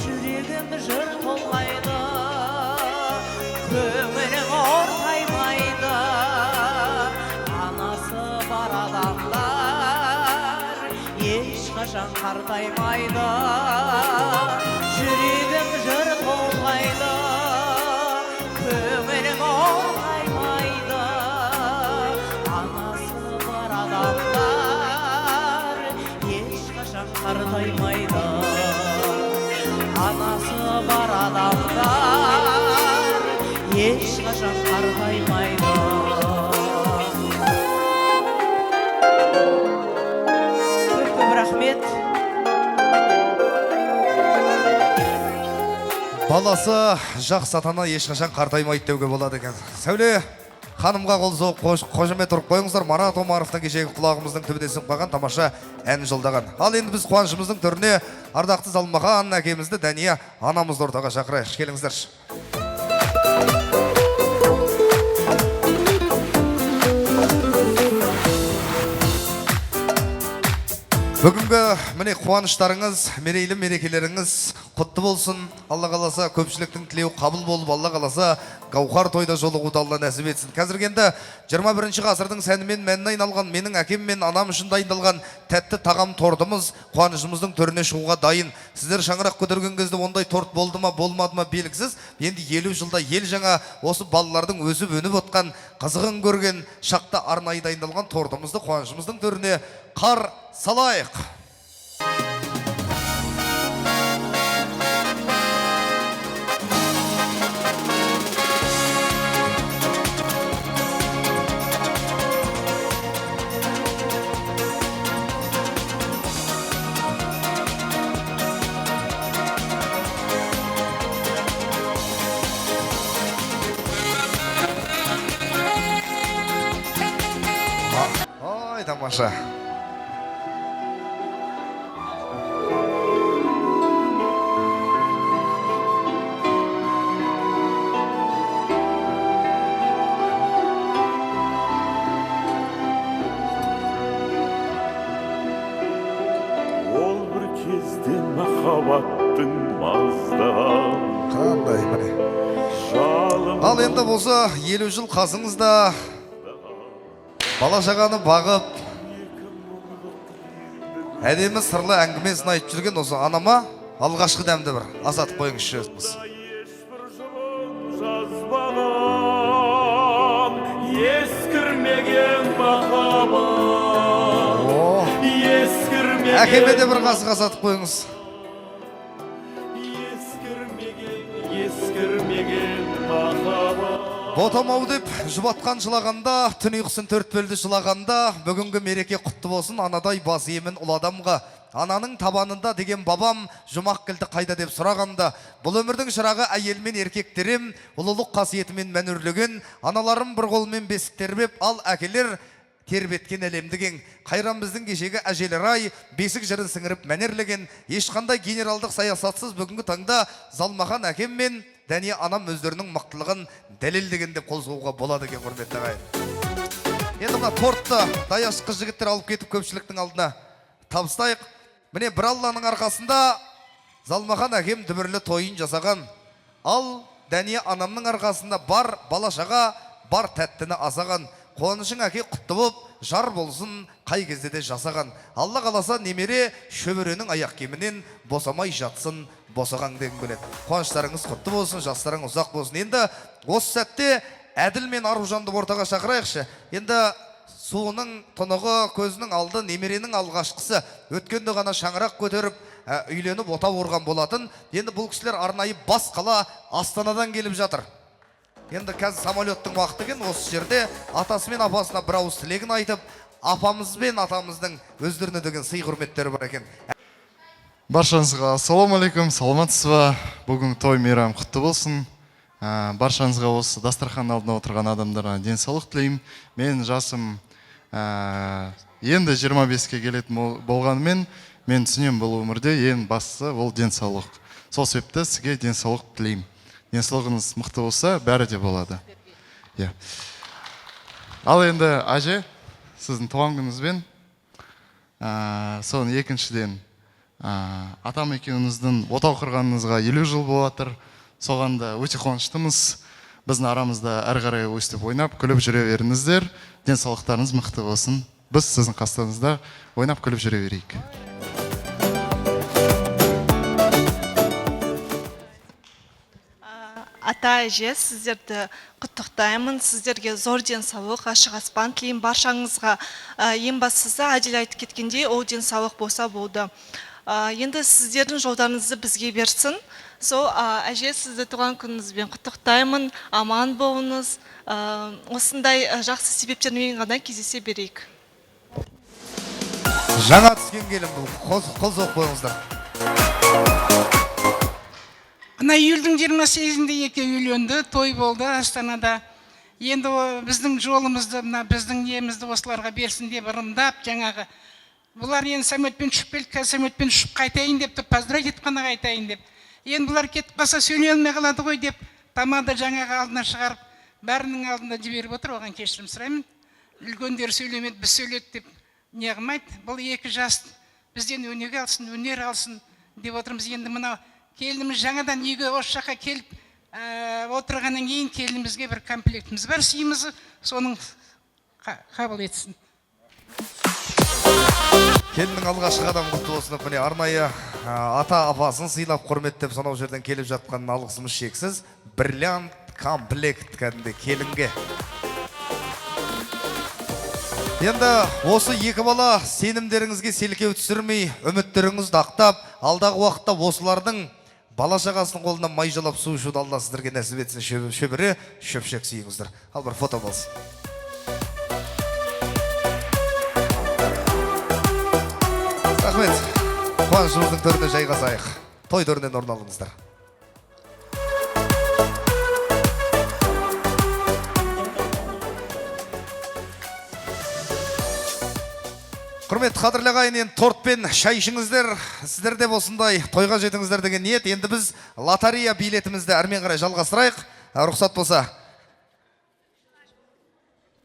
жүрегім жыр толғайды, көңілім ортаймайды. Анасы бар адамдар ешқашан қартаймайды. Жүрегім жыр толғайды, көңілім ортаймайды. Анасы бар адамдар ешқашан қартаймайды. Анасы бар адамдар ешқашан қартаймайды. Көп рахмет. Баласы жақсы ата-ана ешқашан қартаймайды деуге болады екен. Сәуле ханымға қол соғып қошемет ұрып қойыңыздар. Марат Омаровтың кешегі құлағымыздың түбіне сіңіп қалған тамаша ән жолдаған. Ал енді біз қуанышымыздың түріне ардақты Залмахан әкемізді, Дәния анамызды ортаға шақырайық. Келіңіздерші. Бүгінгі міне қуаныштарыңыз, мерейлі мерекелеріңіз құтты болсын. Алла қаласа көпшіліктің тілеуі қабыл болып, Алла қаласа гауһар тойда жолығуды Алла нәсіп етсін. Қазіргі енді 21 ғасырдың сәнімен мәніне айналған, менің әкем мен анам үшін дайындалған тәтті тағам тортымыз қуанышымыздың түріне шығуға дайын. Сіздер шаңырақ көтерген кезде ондай торт болды ма, болмады ма белгісіз. Енді 50 жылда ел жаңа осы балалардың өсіп өніп отқан, қызығын көрген шақта арнайы дайындалған тортымызды қуанышымыздың түріне қар салайық. Ой, тамаша. Ол бір кезде махаббаттың маздаған Қандай міне. Ал енді болса 50 жыл қасыңызда бала шағаны бағып, әдемі сырлы әңгімесін айтып жүрген осы анама алғашқы дәмді бір азатып қойыңызшы өзіңіз. Ескірмеген махаббат Әкеме де бір қасыға сатып қойыңыз. Ескірмеген махаббат. Ботамау деп жұбатқан жылағанда, түн ұйқысын төрт бөлді жылағанда, бүгінгі мереке құтты болсын анадай бас емін ұл адамға. Ананың табанында деген бабам жұмақ кілті қайда деп сұрағанда, бұл өмірдің шырағы әйел мен еркектерім, ұлылық қасиетімен мәнүрлеген, аналарым бір қолмен бесік тербеп, ал әкелер тербеткен әлемдігің. Қайран біздің кешегі әжелер ай, бесік жырын сіңіріп мәнерлеген, ешқандай генералдық саясатсыз бүгінгі таңда Залмахан әкем мен Дәния анам өздерінің мықтылығын дәлелдеген деп қол соғуға болады екен, құрметті ағайын. Енді мына тортты даяш қыз жігіттер алып кетіп көпшіліктің алдына табыстайық. Міне бір Алланың арқасында Залмахан әкем дүбірлі тойын жасаған, ал Дәния анамның арқасында бар балашаға, бар тәттіні азаған. Қуанышың әке құтты болып, жар болсын қай кезде де жасаған. Алла қаласа немере шөберенің аяқ кемінен босамай жатсын босаған деген келеді. Қуаныштарыңыз құтты болсын, жастарың ұзақ болсын. Енді осы сәтте Әділ мен Аружанды ортаға шақырайықшы. Енді суының тұнығы, көзінің алды немеренің алғашқысы. Өткенде ғана шаңырақ көтеріп, үйленіп ота орған болатын. Енді бұл кісілер арнайы бас қала Астанадан келіп жатыр. Енді қазір самолеттің уақыты екен, осы жерде атасы мен апасына бір ауыз тілегін айтып, апамыз бен атамыздың өздеріне деген сый құрметтері бар екен. Баршаңызға ассалаумағалейкум, саламатсыз ба? Бүгін той мейрам құтты болсын. Баршаңызға осы дастархан алдында отырған адамдарға денсаулық тілеймін. Мен жасым енді 25-ке келетін болғанымен, мен түсінем бұл өмірде ең бастысы ол денсаулық. Сол себепті сізге денсаулық тілеймін. Денсаулығыңыз мықты болса, бәрі де болады. Ал енді әже, сіздің туған күніңізбен, соның екіншіден атам екеуіңіздің отау құрғаныңызға 50 жыл болатыр. Соған да өте қуаныштымыз. Біздің арамызда әрі қарай өстіп ойнап, күліп жүре беріңіздер. Денсаулықтарыңыз мықты болсын. Біз сіздің қастарыңызда ойнап, күліп жүре берейік. Ата әже, сіздерді құттықтаймын. Сіздерге зор денсаулық, ашық аспан тілеймін. Баршаңызға ең бастысы әділ айтып кеткендей, ол денсаулық болса болды. Енді сіздердің жолдарыңызды бізге берсін. Сол әже, сізді туған күніңізбен құттықтаймын. Аман болыңыз. Осындай жақсы себептермен ғана кездесе берейік. Жаңа түскен келін бұл. Қол соқ қойыңыздар. Ана июльдің 28-інде екеуі үйленді, той болды Астанада. Енді біздің жолымызды, біздің немізді осыларға берсін деп ырымдап, жаңағы бұлар енді самолетпен ұшып келді, қазір самолетпен ұшып қайтайын деп, поздравить етіп қана қайтайын деп. Енді бұлар кетіп қалса сөйлей алмай қалады ғой деп, тамада жаңағы алдына шығарып, бәрінің алдында жіберіп отыр, оған кешірім сұраймын. Үлкендер сөйлемеді, біз сөйледі деп не қылмайды. Бұл екі жас бізден өнеге алсын, өнер алсын деп отырмыз. Енді мына келініміз жаңадан үйге осы жаққа келіп отырғаннан кейін келінімізге бір комплектіміз бар, сыйымызы соның қабыл етсін. Келіннің алғашқы қадамы құтты болсын. Міне арнайы ата апасын сыйлап құрметтеп сонау жерден келіп жатқан алғысымыз шексіз. Бриллиант комплект кәдімгі келінге. Енді осы екі бала сенімдеріңізге селкеу түсірмей, үміттеріңізді ақтап, алдағы уақытта осылардың бала шағасының қолынан май жалап су ішуді Алла сіздерге нәсіп етсін. Шөбіре шөпшек сүйіңіздер. Ал бір фото болсын. Рахмет. Қуанышымыздың төріне жайғасайық. Той төрінен орын алыңыздар. Құрмет қадірлі ағайын, торт пен шай ішіңіздер, сіздер де осындай тойға жетіңіздер деген ниет. Енді біз лотерея билетімізді әрмен қарай жалғастырайық. Рұқсат болса.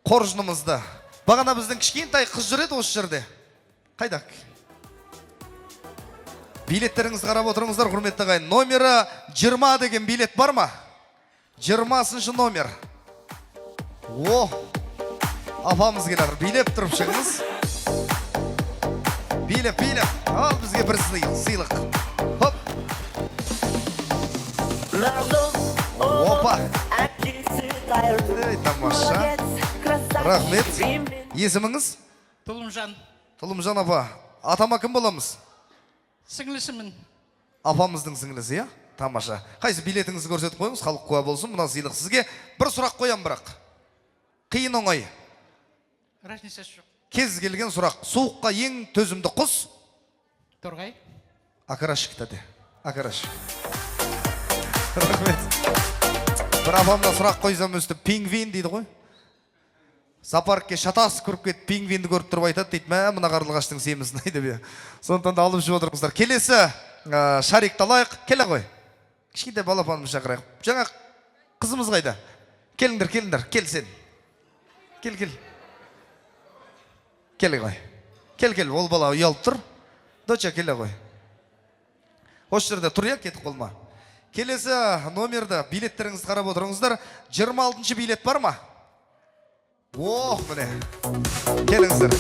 Қоржынымызды. Бағана біздің кішкентай қыз жүреді осы жерде. Қайда? Билеттеріңізді қарап отырыңыздар, құрметті ағайын. Номері 20 деген билет бар ма? 20-шы номер. О, апамыз келер. Билеп тұрып шығыңыз. Билеп, ал бізге бір сыйлық. Хоп. Опа. Тамаша. Рахмет. Есіміңіз? Тұлымжан. Тұлымжан апа. Атама кім боламыз? Сіңлісімін. Апамыздың сіңлісі, иә? Тамаша. Қайсы билетіңізді көрсетіп қойыңыз, халық куә болсын. Мына сыйлық сізге. Бір сұрақ қоям бірақ. Қиын оңай. Разницасы жоқ. Кез келген сұрақ. Суыққа ең төзімді құс? Торғай. Акарашик тәте. Акарашик. Рахмет. Бір апамда сұрақ қойсам өсті пингвин дейді ғой. Зоопаркке шатас көріп кетіп пингвинді көріп тұрып айтады дейді. Мә, мына қарлығаштың семізін айды бе. Сондықтан да алып жүріп отырыңыздар. Келесі шарикті алайық. Келе ғой. Кішкентай балапанымыз шақырайық. Жаңа қызымыз қайда? Келіңдер, келіңдер. Кел сен. Кел. Келе ғой. Кел. Ол бала ұялып тұр. Доча, келе ғой. Осы жерде тұр, я, кетіп қолма. Келесі номерді, билеттеріңізді қарап отырыңыздар. 26-шы билет бар ма? Ох, міне. Келіңіздер.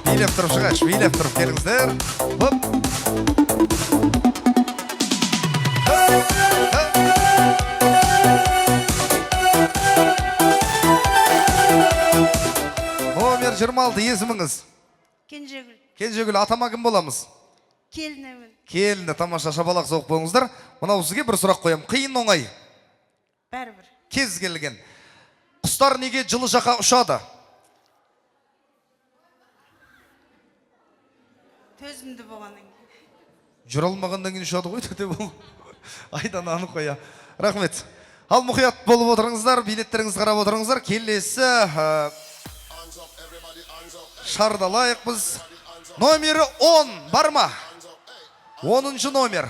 Билеп тұрып шығаш, билеп тұрып келіңіздер. Номер 26, есіміңіз? Кенжегүл. Кенжегүл, атама кім боламыз? Келінемін. Келінді, тамаша шапалақ соғып болыңыздар. Мынау сізге бір сұрақ қоям. Қиын оңай. Бәрібір. Кез келген. Құстар неге жылы жаққа ұшады? Төзімді болғаннан кейін. Жүр алмағаннан кейін ұшады ғой, тәте бұл. Айдан анық қоя. Рахмет. Ал мұқият болып отырыңыздар, билеттеріңіз қарап отырыңыздар. Келесі шарды алайық біз. Номері 10 бар ма? 10-шы номер.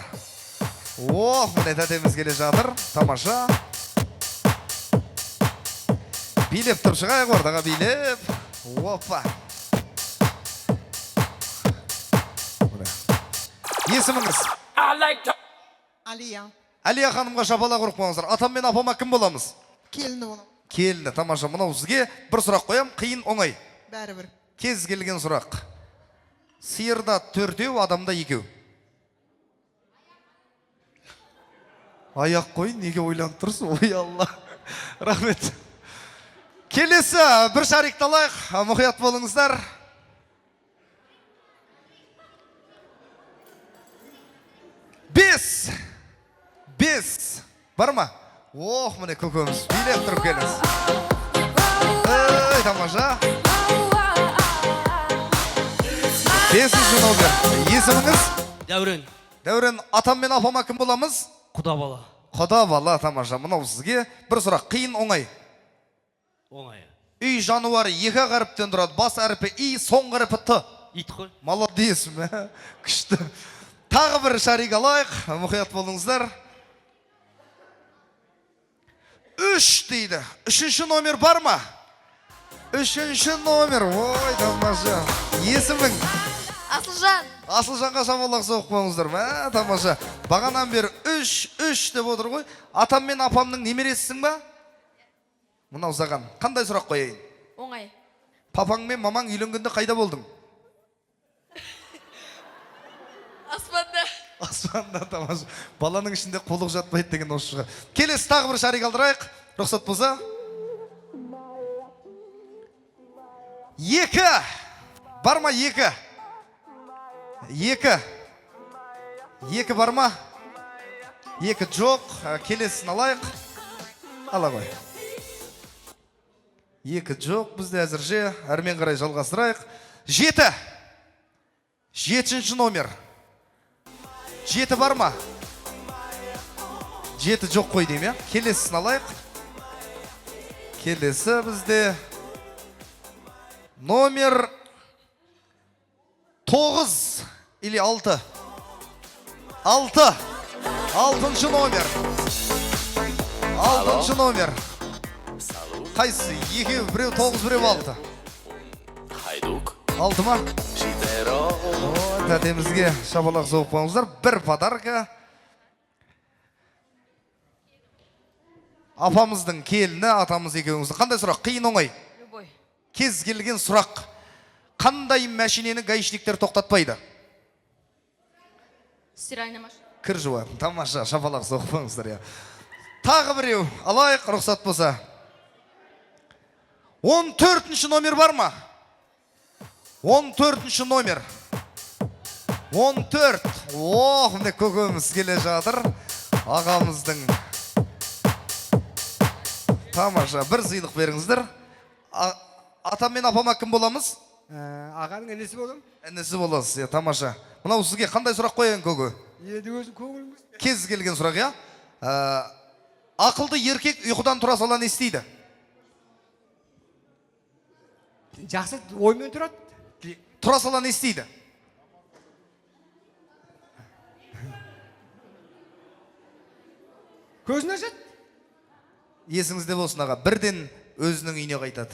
Ох, міне тәтеміз келе жатыр. Тамаша. Билеп тұрып шығайық ортаға, билеп. Опа. Есіміңіз? Алия. Алия ханымға шапалақ ұрып қойыңыздар. Атам мен апама кім боламыз? Келіні болам. Келіні, тамаша. Мынау сізге бір сұрақ қоям, қиын оңай. Бәрібір. Кез келген сұрақ. Сиырда 4-еу, адамда 2-еу. Аяқ қой, неге ойланып тұрсың? Ой Алла. Рахмет. Келесі бір шарикті алайық. Мұқият болыңыздар. Бес. Бар ма? Ох, міне көкөміз. Билеп тұрып келіңіз. Ой, тамаша. 5-ші номер. Есіміңіз? Дәурен. Дәурен, атам мен апама кім боламыз? Құда бала. Құда бала, тамаша. Мынау сізге бір сұрақ. Қиын оңай. Оңай. Үй жануары 2 қаріптен тұрады. Бас әріпі И, соңғы әріпі Т. Ит қой. Молодец, күшті. Тағы бір шарик алайық. Мұқият болыңыздар. 3 дейді. 3-ші номер бар ма? 3-ші номер. Ой, тамаша. Есімің? Асылжан. Асылжанға шапалақ соғып қойыңыздар. Тамаша. Бағанан бері 3 деп отыр ғой. Атам мен апамның немересісің ба? Мынау саған. Қандай сұрақ қояйын? Оңай. Папаң мен мамаң үйленгенде қайда болдың? Аспанда. Аспанда, тамаша. Баланың ішінде қолық жатпайды деген осы шығар. Келесі тағы бір шарик алдырайық. Рұқсат болса. 2. Бар ма 2? 2 бар ма? 2 жоқ. Келесін алайық. Ала ғой. 2 жоқ. Бізде әзірше әрмен қарай жалғастырайық. 7. 7-ші номер. 7 бар ма? 7 жоқ қой дейм, е? Келесін алайық. Келесі бізде номер 9 или 6. 6-шы номер. 6-шы номер. Қайсы? Екеу, біреу 9, біреу 6. 6 ма? Тәтемізге шапалақ соғып қойыңыздар. Бір подарка. Апамыздың келіні, атамыз екеуіңізді. Қандай сұрақ? Қиын оңай. Кез келген сұрақ. Қандай мәшинені гаишниктер тоқтатпайды? Стиральная машина. Кір жуа. Тамаша, шапалақ соғып қойыңыздар. Тағы біреу алайық, рұқсат болса. 14-ші номер бар ма? 14-ші номер. 14. Ох, міне көкеміз келе жатыр. Ағамыздың. Тамаша, бір сыйлық беріңіздер. Атам мен апама кім боламыз? Ағаның інісі болам. Інісі боласыз, тамаша. Мынау сізге қандай сұрақ қояйын көке? Енді өзің көңіліңіз. Кез келген сұрақ, я? Ақылды еркек ұйқыдан тұра сала не істейді? Жақсы оймен тұрады. Тұра сала не істейді? Көзін ашады. Есіңізде болсын аға, бірден өзінің үйіне қайтады.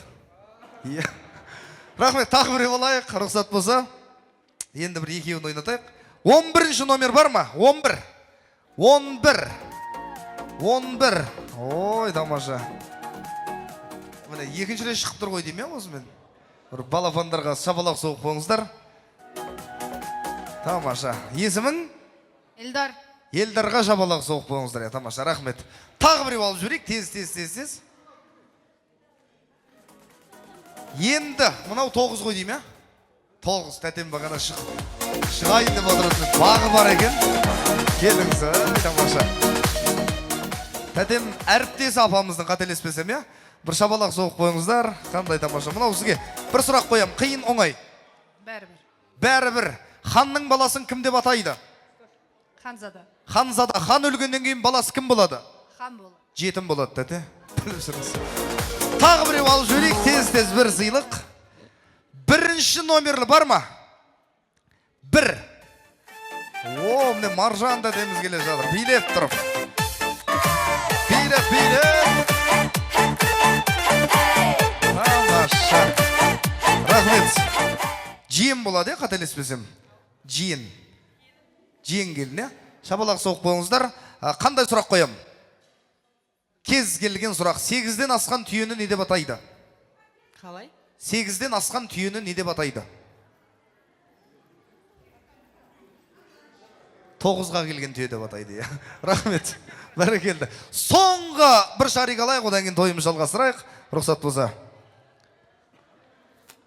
Рахмет, тағы бір болайық, рұқсат болса. Енді бір екеуін ойнатайық. 11-ші номер бар ма? 11. 11. 11. Ой, тамаша. Міне, екінші рет шығып тұр ғой дейм, осымен. Бір балапандарға шапалақ соғып қойыңыздар. Тамаша. Есімің? Элдар. Елдарға шапалақ соғып қойыңыздар, тамаша, рахмет. Тағы бір алып жіберейік, тез. Енді, мынау 9 қой дейм, 9, тәтем бағана шығайын деп отыратын бағы бар екен. Келіңіз, тамаша. Тәтем әріптесі апамыздың қателеспесем, бір шапалақ соғып қойыңыздар. Қандай тамаша. Мынау сізге бір сұрақ қоям, қиын, оңай. Бәрібір. Ханның баласын кім деп атайды? Ханзада. Ханзада. Хан өлгеннен кейін баласы кім болады? Хан болады. Жетім болады, тәте. Тағы біреу алып жіберейік, тез бір сыйлық. 1-ші номерлі бар ма? 1. О, міне маржан тәтеміз келе жатыр. Билет тұрып. Билет. Тамаша. Рахмет. Жиен болады, қателеспесем. Жиен келіне. Шапалақ соғып қойыңыздар. Қандай сұрақ қоям? Кез келген сұрақ. 8-ден асқан түйені не деп атайды? Қалай? 8-ден асқан түйені не деп атайды? 9-ға келген түйе деп атайды. Рахмет. Бәрекелді. Соңғы бір шарик алайық, одан кейін тойымыз жалғастырайық. Рұқсат болса.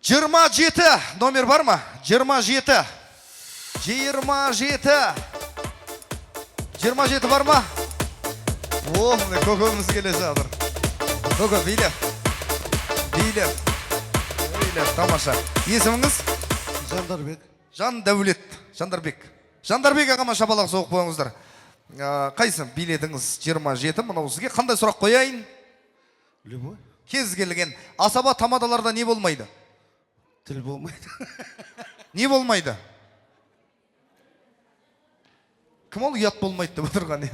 27 номер бар ма? 27. 27 бар ма? О, міне көкеміз келе жатыр. Көке, билет, тамаша. Есіміңіз? Жандарбек. Жандарбек ағама шапалақ соғып қойыңыздар. Қайсы билетіңіз 27, мынау сізге қандай сұрақ қояйын? Любой. Кез келген. Асаба тамадаларда не болмайды? Тіл болмайды. Не болмайды? Кім ол ұят болмайды деп отырған?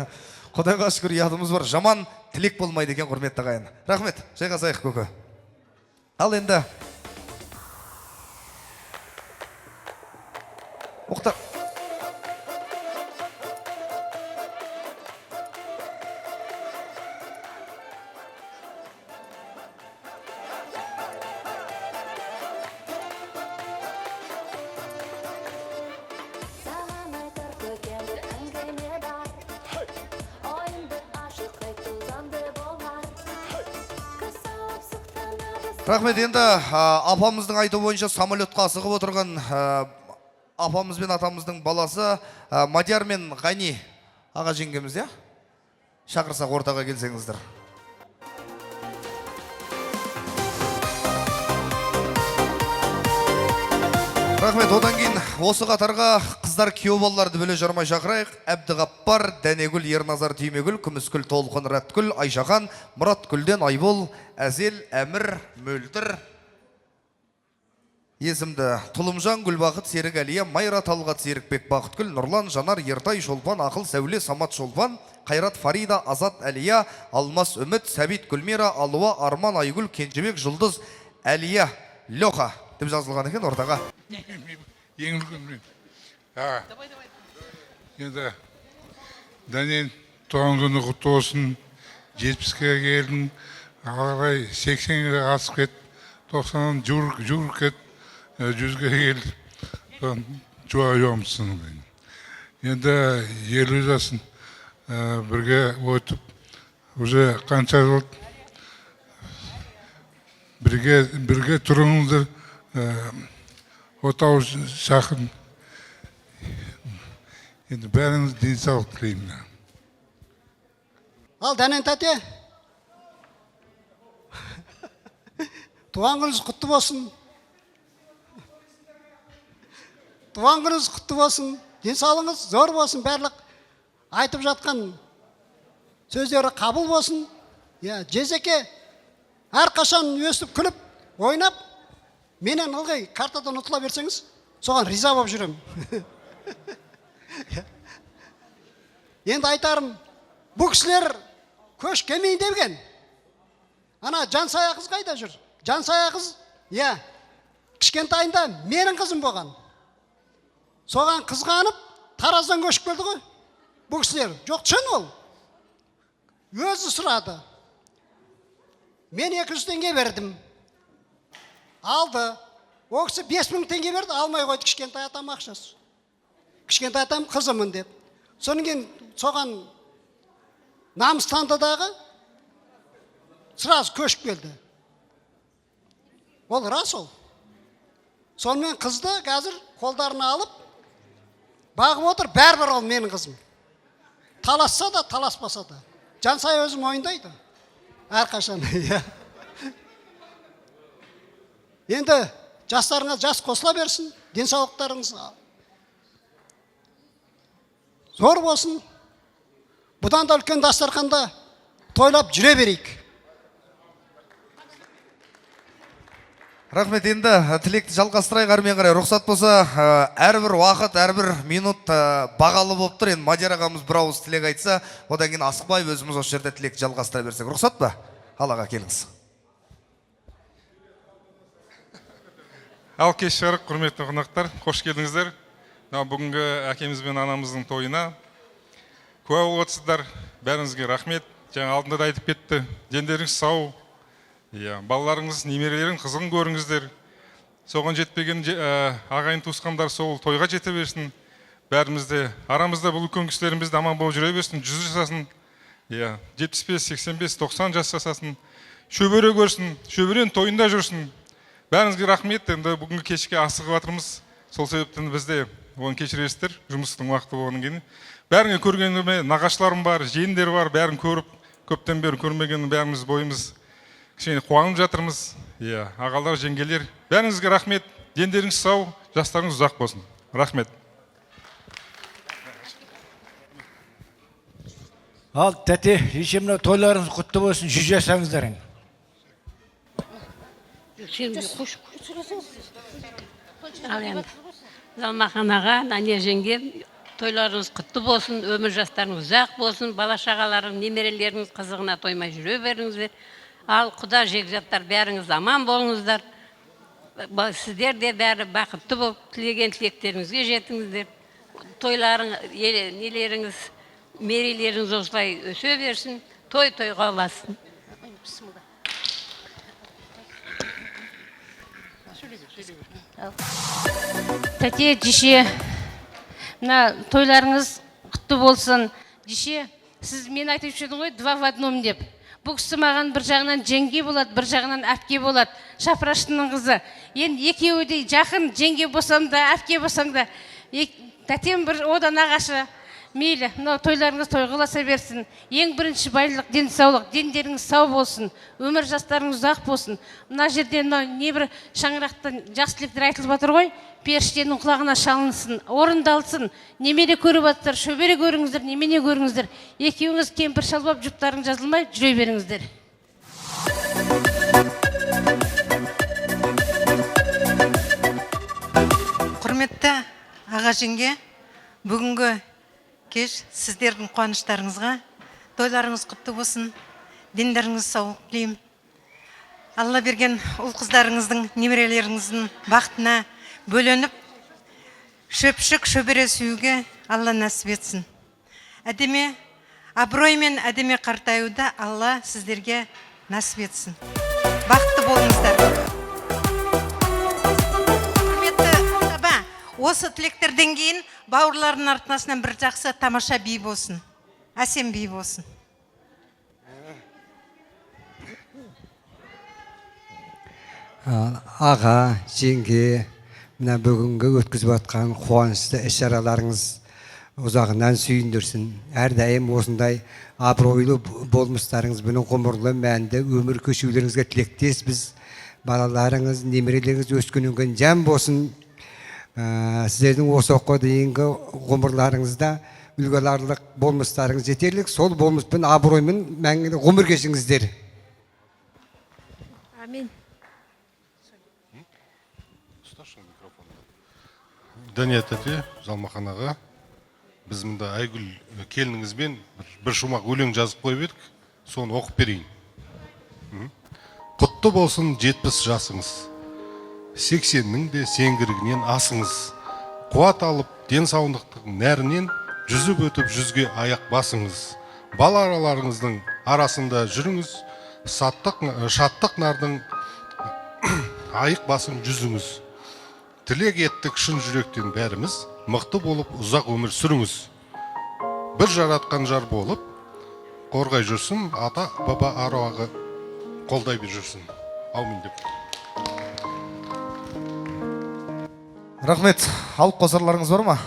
Құдайға шүкір ұятымыз бар. Жаман тілек болмайды екен, құрметті ағайын. Рахмет, жайғасайық көке. Ал енді Мұхтар. Рахмет, енді апамыздың айту бойынша самолетқа асығып отырған апамыз бен атамыздың баласы Мадияр мен Ғани аға жеңгеміз, шақырсақ ортаға келсеңіздер. Рахмет, одан кейін осы қатарға қыздар күйеу балаларды бөле жармай шақырайық. Әбдіғаппар, Дәнегүл, Ерназар, Түймегүл, Күміскүл, Толқын, Рәткүл, Айшахан, Мұратгүлден Айбол, Әзел, Әмір, Мөлдір есімді, Тұлымжан, Гүлбақыт, Серік Әлия, Майра, Талғат, Серікбек, Бақытгүл, Нұрлан, Жанар, Ертай, Шолпан, Ақыл, Сәуле, Самат, Шолпан, Қайрат, Фарида, Азат, Әлия, Алмас, Үміт, Сәбит, Гүлмира, Алуа, Арман, Айгүл, Кенжебек, Жұлдыз, Әлия, Лёха деп жазылған екен ортаға. Ең үлкен мен. Енді Дәнен туған күні құтты болсын. 70-ге келдің, ағарай 80-ге асып кет, 90-дан жүріп кет, 100-ге кел, жуа жуамсың. Енді 50 жасын бірге өтіп, уже қанша жыл, бір бірге тұрыңыздар, отау жақын. Енді бәріңіз денсаулық тілеймін. Ал дәнен тәте, туған күніңіз құтты болсын. Туған күніңіз құтты болсын. Денсаулығыңыз зор болсын, барлық айтып жатқан сөздері қабыл болсын. Жезеке әрқашан өстіп күліп, ойнап, менен ылғи картадан ұтыла берсеңіз, соған риза болып жүремін. Енді айтарым, бұл кісілер көш келмейін деген. Ана Жансая қыз қайда жүр? Жансая қыз, кішкентайында менің қызым болған. Соған қызғанып, Тараздан көшіп келді ғой. Бұл кісілер, жоқ шын ол. Өзі сұрады. Мен 200 теңге бердім. Алды. О кісі 5000 теңге берді, алмай қойды кішкентай атам ақшасы. Кішкентай атам қызымын деп. Соның кейін соған намыстанды-дағы сразу көшіп келді. Ол рас ол. Сонымен қызды қазір қолдарына алып, бағып отыр, бәрібір ол менің қызым. Таласса да, таласпаса да. Жансая өзі мойындайды. Әрқашан. Енді жастарыңа жас қосыла берсін, денсаулықтарыңыз зор болсын. Бұдан да үлкен дастарханда тойлап жүре берейік. Рахмет, енді тілекті жалғастырайық әрмен қарай. Рұқсат болса, әрбір уақыт, әрбір минут бағалы болып тұр. Енді Мадияр ағамыз бір ауыз тілек айтса, одан кейін асықпай өзіміз осы жерде тілекті жалғастыра берсек. Рұқсат па? Алаға келіңіз. Ал кеш жарық, құрметті қонақтар, қош келдіңіздер. Бүгінгі әкеміз бен анамыздың тойына куә болып отырсыздар. Бәріңізге рахмет. Жаңа алдында да айтып кетті. Дендеріңіз сау. Балаларыңыз, немерелерің қызығын көріңіздер. Соған жетпеген ағайын туысқандар сол тойға жете берсін. Бәрімізде, арамызда бұл үлкен кісілерімізді аман болып жүре берсін, 100 жасасын. 75, 85, 90 жас жасасын. Шөбере көрсін, шөберен тойында жүрсін. Бәріңізге рахмет. Енді бүгінгі кешке асығып жатырмыз. Сол себептен бізде оны кешіресіздер, жұмыстың уақыты болғаннан кейін. Бәріңе көргеніме нағашыларым бар, жиендер бар, бәрін көріп, көптен бері көрмеген бәріміз бойымыз кішкене қуанып жатырмыз. Ағалар, жеңгелер, бәріңізге рахмет. Дендеріңіз сау, жастарыңыз ұзақ болсын. Рахмет. Ал тәте, ешемді тойларыңыз құтты болсын, 100 жасаңыздар. Залмахан аға, Дания жеңгем, тойларыңыз құтты болсын, өмір жастарыңыз ұзақ болсын, бала шағаларың, немерелеріңіз қызығына тоймай жүре беріңіздер. Ал құда жекжаттар бәріңіз аман болыңыздар. Сіздер де бәрі бақытты болып, тілеген тілектеріңізге жетіңіздер. Тойларың, нелеріңіз, мерейлеріңіз осылай өсе берсін, той-тойға оласын. Тәте, жеше, мына тойларыңыз құтты болсын. Жеше, сіз мен айтып жүрдім ғой, 2 в 1 деп. Бұл кісі маған бір жағынан жеңге болады, бір жағынан әпке болады. Шапраштының қызы. Енді екеуі де жақын, жеңге болсам да, әпке болсам да. Тәтем бір одан ағашы. Мейлі, тойларыңыз тойғыласа берсін. Ең бірінші байлық, денсаулық, дендеріңіз сау болсын, өмір жастарыңыз ұзақ болсын. Мына жерде небір шаңырақтан жақсы тілектер айтылып жатыр ғой, періштенің құлағына шалынсын, орындалсын. Немере көріп жатыр, шөбере көріңіздер, немене көріңіздер. Екеуіңіз кемпір шалбап жұптарың жазылмай жүре беріңіздер. Құрметті аға жеңге, бүгінгі кеш сіздердің қуаныштарыңызға, тойларыңыз құтты болсын, дендеріңіз сау тілеймін. Алла берген ұл қыздарыңыздың, немерелеріңіздің бақытына бөленіп, шөпшік шөбере сүюге Алла нәсіп етсін. Әдеме, абыроймен әдеме қартаюда Алла сіздерге нәсіп етсін. Бақытты болыңыздар. Осы тілектерден кейін бауырлардың артынасынан бір жақсы тамаша би болсын. Әсем би болсын. аға, жеңге, мына бүгінгі өткізіп жатқан қуанышты іс-шараларыңыз ұзағынан сүйіндірсін. Әрдайым осындай абыройлы болмыстарыңызбен ғұмырлы мәнді өмір көшулеріңізге тілектеспіз. Балаларыңыз, немерелеріңіз өскеннен жан болсын. Сіздердің осы оққа дейінгі ғұмырларыңызда үлгіларлық болмыстарыңыз жетерлік, сол болмыспен абыроймен мәңгілік ғұмыр кешіңіздер. Амин. Дәниет әте, Жалмақан аға, біз мұнда Айгүл келініңізбен бір шумақ өлең жазып қойып едік, соны оқып берейін. Құтты болсын 70 жасыңыз, 80-нің де сеңгірігінен асыңыз, қуат алып денсаулықтың нәрінен жүзіп өтіп жүзге аяқ басыңыз, бал араларыңыздың арасында жүріңіз, шаттық нардың айық басын жүзіңіз. Тілек еттік шын жүректен бәріміз, мықты болып ұзақ өмір сүріңіз. Бір жаратқан жар болып, қорғай жүрсін, ата, баба аруағы қолдай бер жүрсін. Аумин деп. Рахмет. Алып қосарларыңыз бар ма?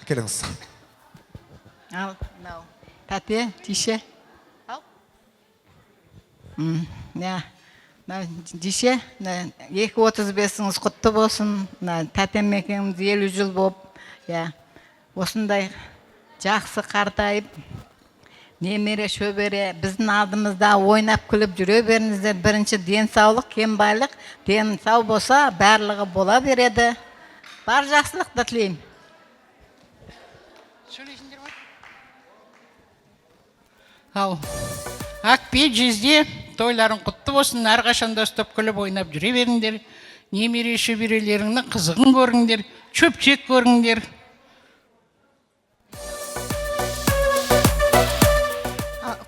Келіңіз. Ал, тәте, тише. Ал. Дише, 235-іңіз құтты болсын, тәтем екеуміз 50 жыл болып, осындай жақсы қартайып, немере шөбере біздің алдымызда ойнап күліп жүре беріңіздер. Бірінші денсаулық, кембайлық, дені сау болса, барлығы бола береді. Бар жақсылықты тілеймін. Ал, Ақпе жүзде тойларың құтты болсын, әрқашанда ұстап күліп ойнап жүре беріңдер. Немере шөберелеріңнің қызығын көріңдер, чөпчек көріңдер.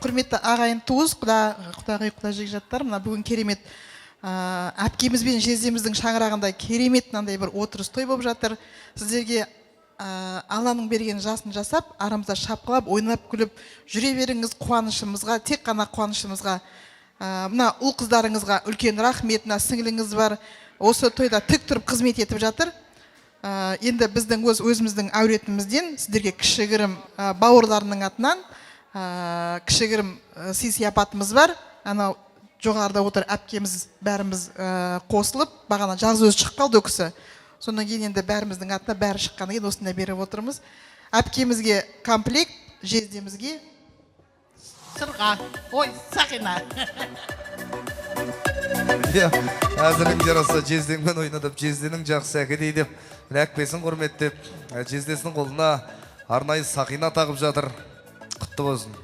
Құрметті ағайын туыс, құдағи жекжаттар, мына бүгін керемет әпкеміз бен жездеміздің шаңырағында керемет мынандай бір отырыс той болып жатыр. Сіздерге Алланың берген жасын жасап, арамызда шапқылап, ойнап күліп жүре беріңіз. Қуанышымызға, тек қана қуанышымызға. Мына ұл қыздарыңызға үлкен рахмет, мына сіңіліңіз бар. Осы тойда тік тұрып қызмет етіп жатыр. Енді біздің өзіміздің әулетімізден сіздерге кішігірім бауырларының атынан кішігірім сый-сияпатымыз бар. Анау жоғарыда отыр әпкеміз бәріміз қосылып, бағана жалғыз өзі шыққан қалды өкісі. Сонан кейін енді бәріміздің атына бәрі шыққаннан кейін осында беріп отырмыз. Әпкемізге комплект, жездемізге Сырға, ой, Сақина. Әзірің жараса жездеңмен ойнадып, жезденің жақсы әкедей деп, әкпесін құрметтеп, жездесінің қолына арнайы Сақина тағып жатыр. Құтты болсын.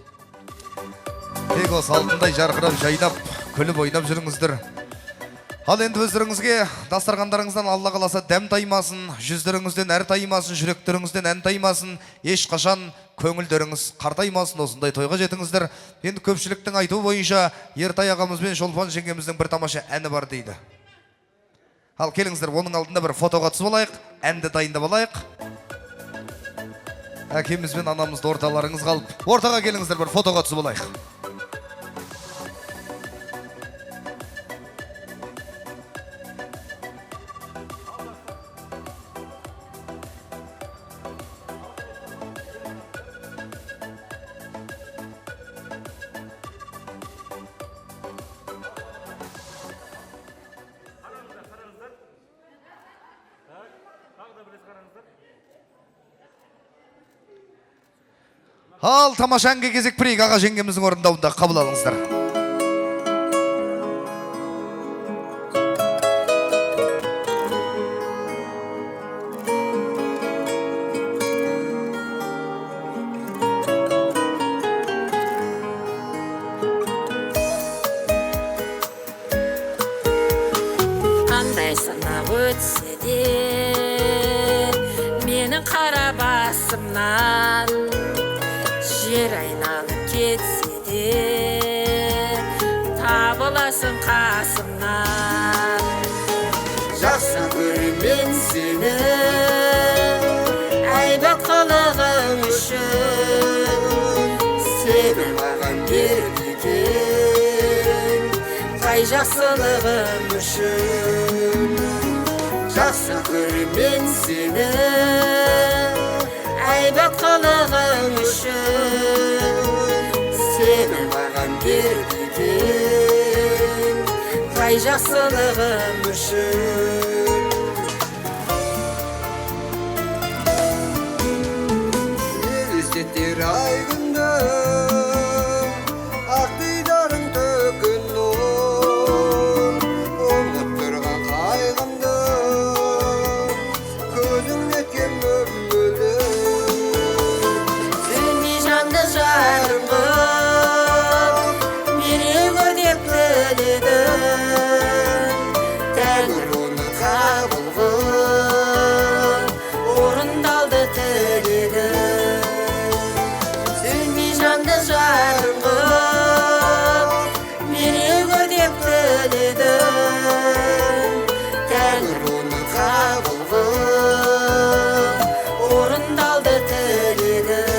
Тек осы алтындай жарқырап, жайнап, күліп ойнап жүріңіздер. Ал енді өздеріңізге дастархандарыңыздан Алла қаласа дәм таймасын, жүздеріңізден әр таймасын, жүректеріңізден ән таймасын, ешқашан көңілдеріңіз қартаймасын, осындай тойға жетіңіздер. Енді көпшіліктің айтуы бойынша Ертай ағамыз бен Шолпан жеңгеміздің бір тамаша әні бар дейді. Ал келіңіздер, оның алдында бір фотоға түсіп алайық, әнді дайындап алайық. Әкеміз бен анамызды орталарыңыз қалып, ортаға келіңіздер, бір фотоға түсіп алайық. Ал тамаша әнге кезек бірейік, аға жеңгеміздің орындауында қабыл алыңыздар. Қандай сынақ өтсе де, менің қара басымнан жер айналып кетсе де, табыласың қасымнан. Жақсы көремін сені, әйбат қылығың үшін. Сені маған бермеген, қай жақсылығым үшін. жақсы көремін сені әйбат қылығың үшін сені маған берген қай жақсылығым үшін елестетер ай күнді ақ дидарың төккен нұр ұмыт тұрған қайғымды көзің неткен мөлдір сөнбей жанды жарым қып мереке деп тіледім тәңір оны қабыл қып орындалды тілегім сөнбей жанды жарым қып мереке деп тіледім тәңір оны қабыл қып орындалды тілегім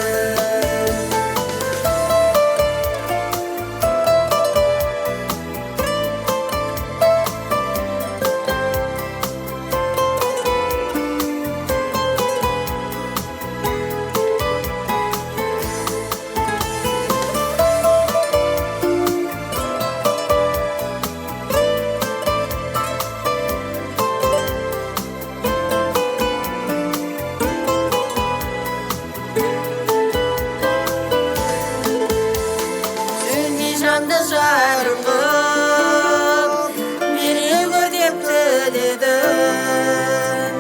сөнбей жанды жарым қып мереке деп тіледім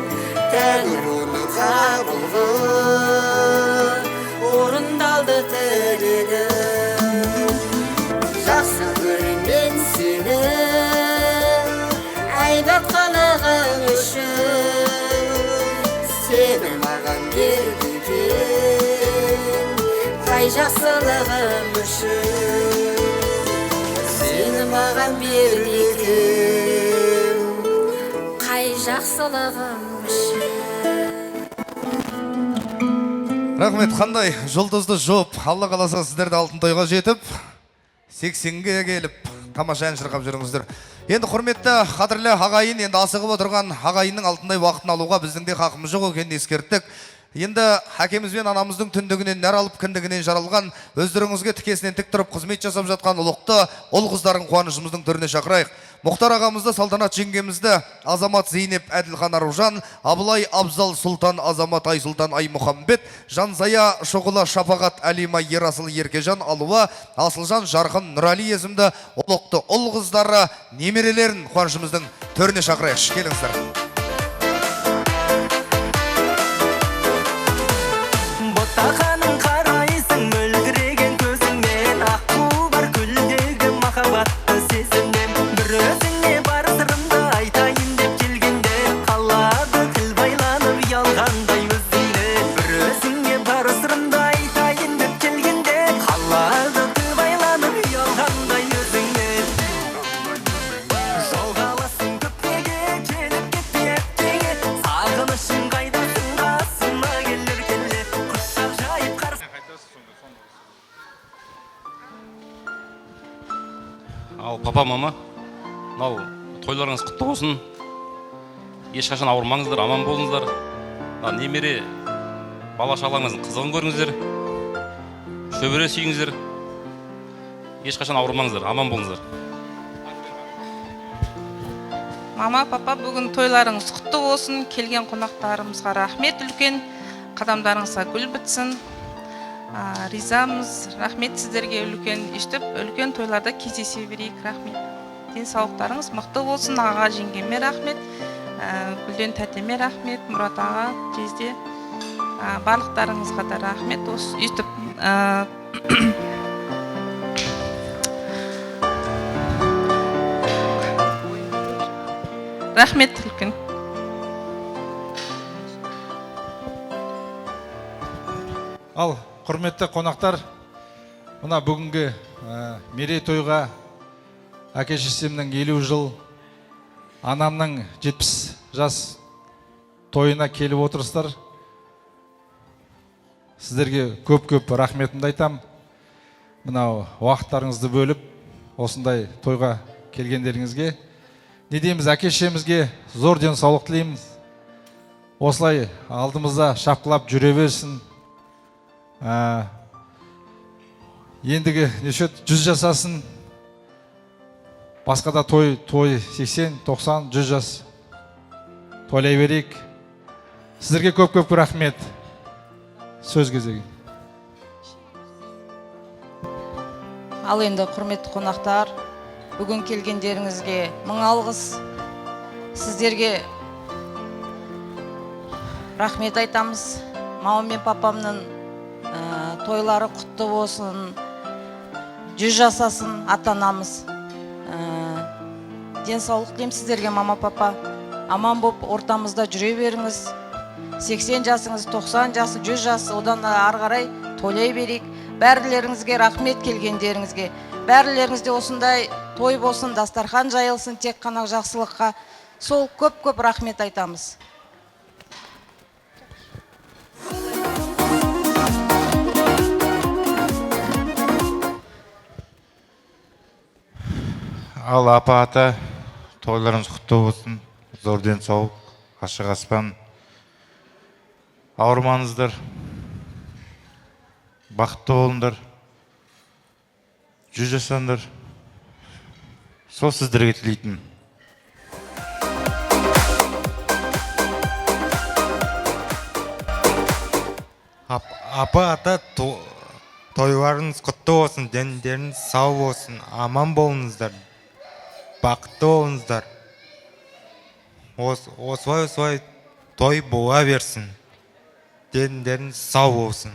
тәңір оны қабыл қып орындалды тілегім жақсы көремін сені әйбат қылығың үшін сені маған берген қай жақсылығым үшін сені маған берген қай жақсылығым үшін Рахмет, қандай жұлдызды жоп. Алла қаласа сіздерді алтын тойға жетіп, 80-ге келіп, тамаша ән шырқап жүріңіздер. Енді құрметті қадірлі ағайын, енді асығып отырған ағайынның алтындай уақытын алуға біздің де хақымыз жоқ екенін ескерттік. Енді әкеміз бен анамыздың түндігінен нәр алып кіндігінен жаралған, өздеріңізге тікесінен тік тұрып қызмет жасап жатқан ұлықты ұл қыздардың қуанышымыздың түріне шақырайық. Мұхтар ағамызды, Салтанат жеңгемізді, Азамат Зейнеп Әділхан Аружан, Абылай Абзал Сұлтан Азамат Айсұлтан Аймұхамбет, Жансая Шоғыла Шапағат Әлима Ерасыл Еркежан Алуа, Асылжан Жарқын Нұрали есімді ұлықты ұл қыздары немерелерін қуанышымыздың түріне шақырайық. Келіңіздер. Ботақаның қарайсың мөлдіреген көзіңмен аққу бар гүлдегі махаббатты сезімнен бір өзіңе бар сырымды айтайын деп келгенде қалады тіл байланып ұялғандай өзіңнен бір өзіңе бар сырымды айтайын деп келгенде қалады тіл байланып ұялғандай өзіңнен жоғаласың көптеге келіп кетпей әттеге сағынышың қайдасың қасыма келер келе құшақ жайып қарсы Ал папа, мама, мынау тойларыңыз құтты болсын. Ешқашан ауырмаңыздар, аман болыңыздар. Немере бала шағаларыңыздың қызығын көріңіздер. Шөбере сүйіңіздер. Ешқашан ауырмаңыздар, аман болыңыздар. Мама, папа, бүгін тойларыңыз құтты болсын. Келген қонақтарымызға рахмет үлкен. Қадамдарыңызға гүл бітсін. Ризамыз. Рахмет сіздерге үлкен. Ештіп үлкен тойларда кездесе берейік. Рахмет. Денсаулықтарыңыз мықты болсын. Аға жеңгеме рахмет. Гүлден тәтеме рахмет. Мұрат аға, жезде. Барлықтарыңызға да рахмет. Ештіп рахмет үлкен. Ал құрметті қонақтар, мына бүгінгі мерейтойға әке шешемнің 50 жыл, анамның 70 жас тойына келіп отырсыздар. Сіздерге көп-көп рахметімді айтам. Мынау уақыттарыңызды бөліп, осындай тойға келгендеріңізге. Не дейміз, әке шешемізге зор денсаулық тілейміз. осылай алдымызда шапқылап жүре берсін. Ендігі неше 100 жасасын. Басқада той 80, 90, 100 жас тойлай берейік. Сіздерге көп рахмет. Сөз кезегі. Ал енді құрметті қонақтар, бүгін келгендеріңізге мың алғыс. Сіздерге рахмет айтамыз. Мамам мен папамның тойлары құтты болсын, 100 жасасын ата-анамыз. Денсаулық тілеймін сіздерге, мама, папа. Аман болып ортамызда жүре беріңіз. 80 жасыңыз, 90 жасы, 100 жасы, одан ары қарай тойлай берейік. Бәрілеріңізге рахмет келгендеріңізге. Бәрілеріңізде осындай той болсын, дастархан жайылсын, тек қана жақсылыққа. Сол көп рахмет айтамыз. Ал апа ата, тойларыңыз құтты болсын, зор денсаулық, ашық аспан, ауырмаңыздар, бақытты болыңдар, 100 жасаңдар. Сол сіздерге тілейтін. Апа ата, тойларыңыз құтты болсын, дендеріңіз сау болсын, аман болыңыздар, бақытты болыңыздар. Осылай той бола берсін, дендеріңіз сау болсын.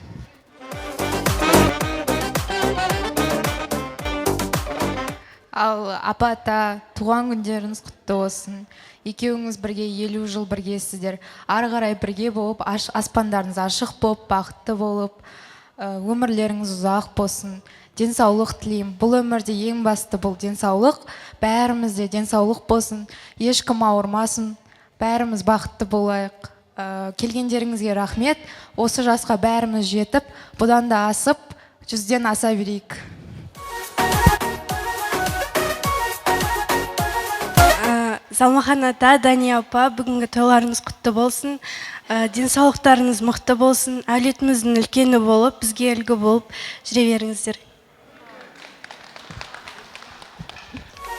Ал апа ата, туған күндеріңіз құтты болсын. Екеуіңіз бірге 50 жыл біргесіздер. Ары қарай бірге болып, аспандарыңыз ашық болып, бақытты болып, өмірлеріңіз ұзақ болсын. Денсаулық тілеймін. Бұл өмірде ең басты бұл денсаулық. Бәрімізде денсаулық болсын, ешкім ауырмасын, бәріміз бақытты болайық. Келгендеріңізге рахмет. Осы жасқа бәріміз жетіп, бұдан да асып, 100-ден аса берейік. Салмахан ата, Дания апа, бүгінгі тойларыңыз құтты болсын. Денсаулықтарыңыз мықты болсын. Әулетіміздің үлкені болып, бізге үлгі болып жүре беріңіздер.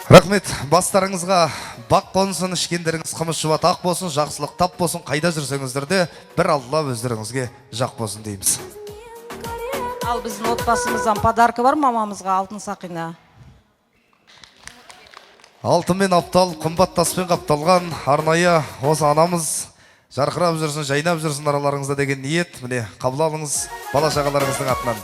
Рахмет, бастарыңызға бақ қонсын, ішкендеріңіз қымыз шұбат ақ болсын, жақсылық тап болсын, қайда жүрсеңіздерде бір Алла өздеріңізге жақ болсын дейміз. Ал біздің отбасымыздан подарка бар мамамызға, алтын сақина. Алтынмен аптал, қымбат таспен қапталған арнайы осы анамыз жарқырап жүрсін, жайнап жүрсін араларыңызда деген ниет. Міне, қабыл алыңыз бала шағаларыңыздың атынан.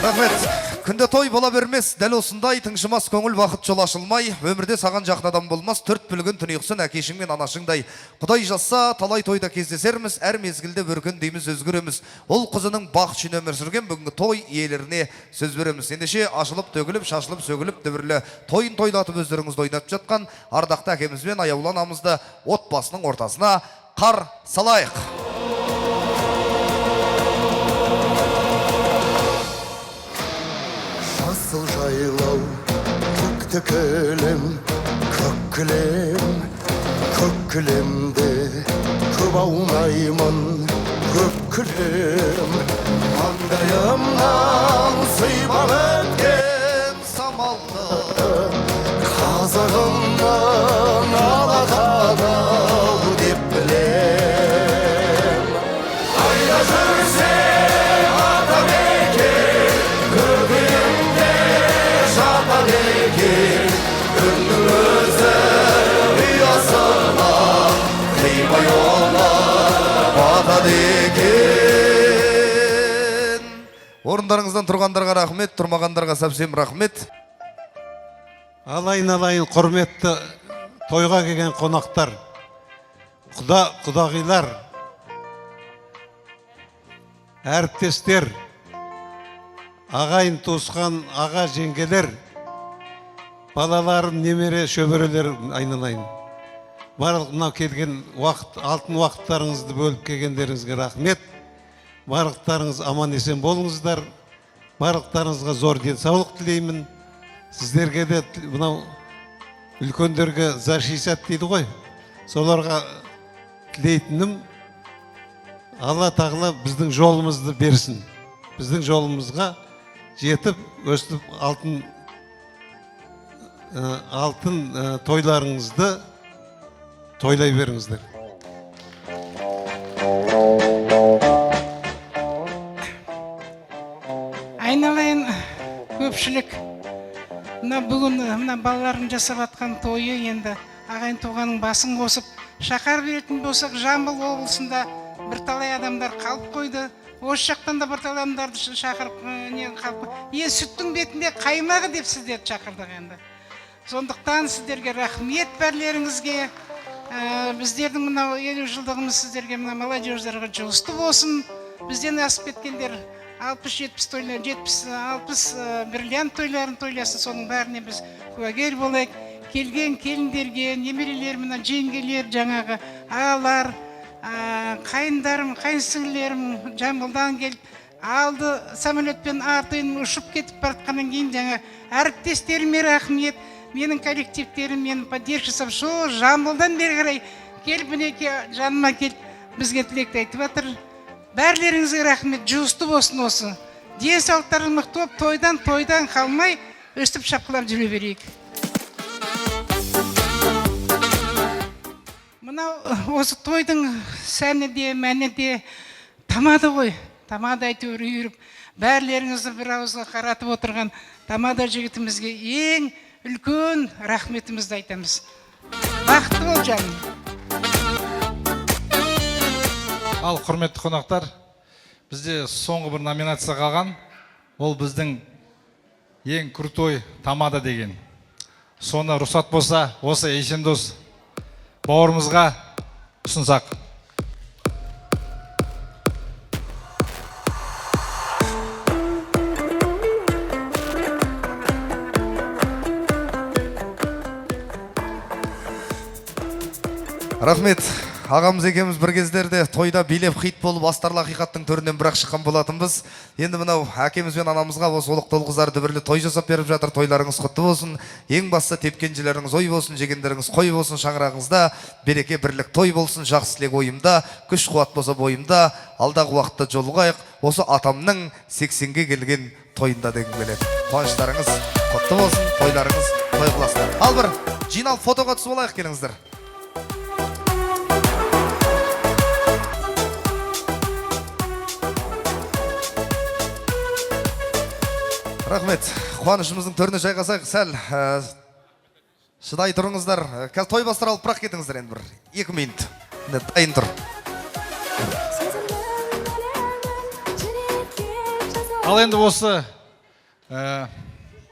Рахмет. Күнде той бола бермес, дәл осындай тыңшымас көңіл вақыт жол ашылмай, өмірде саған жақын адам болмас, төрт білгін түнеқсын әкешің мен анашыңдай. Құдай жазса, талай тойда кездесерміз, әр мезгілде өркен дейміз, өзгіреміз. Ол қызының бақыт үшін өмір сүрген бүгінгі той иелеріне сөз береміз. Ендеше ашылып, төгіліп, шашылып, сөгіліп, дүбірлі тойын тойлатып өздеріңізді ойнап жатқан ардақты әкемізбен аяулы анамызды отбасының ортасына қар салайық. Асыл жайлау, көкті кілем, көк кілемде көп аунаймын, көк кілем. Маңдайымнан сыйпап өткен самалды, қазағымнан алатадау деп білем. Қайда жүрсе атамекен, көкейімде жатады екен, күннің өзі ұясына қимай оны батады екен. Орындарыңыздан тұрғандарға рахмет, тұрмағандарға сәпсем рахмет. Алайын құрметті тойға келген қонақтар, құдағилар, әріптестер, ағайын туысқан, аға жеңгелер, балаларым, немере, шөберелер айналайын. Барлық мынау келген уақыт, алтын уақыттарыңызды бөліп келгендеріңізге рахмет. Барлықтарыңыз аман есен болыңыздар. Барлықтарыңызға зор денсаулық тілеймін. Сіздерге де мынау үлкендерге за 60 дейді ғой. соларға тілейтінім алла тағала біздің жолымызды берсін, біздің жолымызға жетіп өстіп алтын тойларыңызды тойлай беріңіздер. Айналайын көпшілік, мына бүгін мына балалардың жасап атқан тойы, енді ағайын туғаның басын қосып шақар беретін болсақ, Жамбыл облысында бірталай адамдар қалып қойды. Осы жақтан да бірталай адамдарды шақырып сүттің бетінде қаймағы деп сіздерді шақырдық енді. Сондықтан сіздерге рахмет бәрлеріңізге. Біздердің мынау 50 жылдығымыз сіздерге мына молодежьдарға жұғысты болсын. Бізден асып кеткендер 60-70 тойлар, 70-60 бриллиант тойларын тойласын, соның бәріне біз куәгер болайық. Келген келіндерге, немерелер, мына жеңгелер, жаңағы ағалар, қайындарым, қайынсіңлілерім Жамбылдан келіп, алды самолетпен артын ұшып кетіп баратқаннан кейін жаңа әріптестеріме рахмет. Менің коллективтерім, мен поддержка жасап, шо Жамбылдан бері қарай келіп, мінеке жаныма келіп, бізге тілекті айтып жатыр. Бәрлеріңізге рахмет, жұғысты болсын осы. Денсаулықтарыңыз мықты болып, тойдан қалмай, өстіп шапқылап жүре берейік. Мынау осы тойдың сәні де, мәні де тамада ғой. Тамада әйтеуір үйіріп, бәрлеріңізді бір ауызға қаратып отырған тамада жігітімізге ең үлкен рахметімізді айтамыз. Бақытты бол жаным. Ал құрметті қонақтар, бізде соңғы бір номинация қалған. Ол біздің ең крутой тамада деген. Соны рұқсат болса, осы Ейшендос бауырымызға ұсынсақ. Рахмет. Ағамыз екеуміз бір кездерде тойда билеп хит болып астарлы ақиқаттың төрінен бірақ шыққан болатынбыз. Енді мынау әкеміз бен анамызға осы олық толғызар дүбірлі той жасап беріп жатыр. Тойларыңыз құтты болсын. Ең басты тепкенжілеріңіз ой болсын, жегендеріңіз қой болсын. Шаңырағыңызда береке бірлік той болсын. Жақсы тілек ойымда, күш қуат болса бойымда. Алдағы уақытта жолығайық. Осы атамның 80-ге келген тойында деген келеді. Қуаныштарыңыз құтты болсын, тойларыңыз той қыласын. Ал бір жиналып фотоға түсіп алайық, келіңіздер. Рахмет. Қуанышымыздың төріне жайғасайық. Сәл шыдай тұрыңыздар. Қазір той бастар алып бірақ кетіңіздер енді бір 2 минут. Дайын тұр. Ал енді осы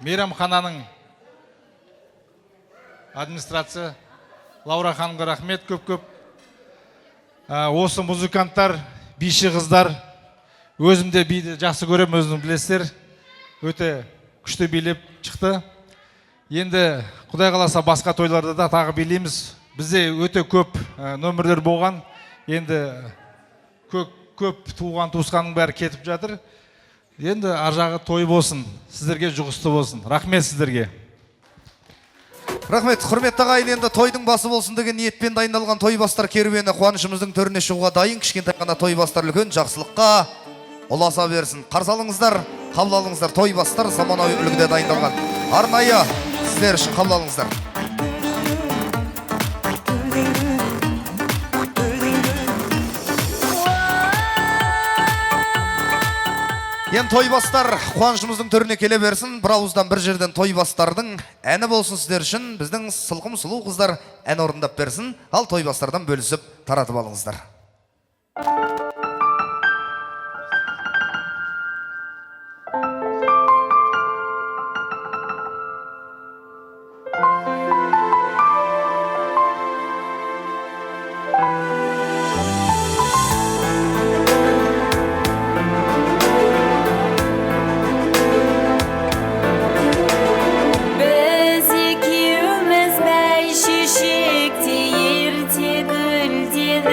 мейрамхананың администрация Лаура ханымға рахмет көп-көп. Осы музыканттар, биші қыздар, өзімде биді жақсы көрем, өзіңіз білесіздер. Өте күшті билеп шықты. Енді Құдай қаласа басқа тойларда да тағы билейміз. Бізде өте көп нөмірлер болған. Енді көп туған туысқаның бәрі кетіп жатыр. Енді аржағы той болсын, сіздерге жұғысты болсын. Рахмет сіздерге. Рахмет, құрметті ағайын, енді тойдың басы болсын деген ниетпен дайындалған той бастар керуені қуанышымыздың төріне шығуға дайын. Кішкентай ғана той бастар үлкен жақсылыққа ұласа берсін. Қарсы алыңыздар, қабыл алыңыздар. Той бастар заманауи үлгіде дайындалған. Арнайы сіздер үшін қабыл алыңыздар. Енді той бастар қуанышымыздың түріне келе берсін. Бір ауыздан бір жерден той бастардың әні болсын сіздер үшін. Біздің сылқым сұлу қыздар ән орындап берсін. Ал той бастардан бөлісіп таратып алыңыздар. Біз екеуміз бәйшешекте ерте гүлденіп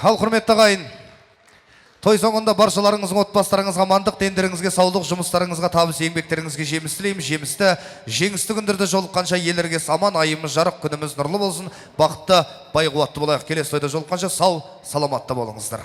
Ал құрметті ағайын, той соңында баршаларыңыздың отбасыларыңызға амандық, дендеріңізге саулық, жұмыстарыңызға табыс, еңбектеріңізге жеміс тілеймін. Жеңісті күндерде жолыққанша елерге аман, айымыз жарық, күніміз нұрлы болсын. Бақытты, бай қуатты болайық. Келесі тойда жолыққанша сау, саламатты болыңыздар.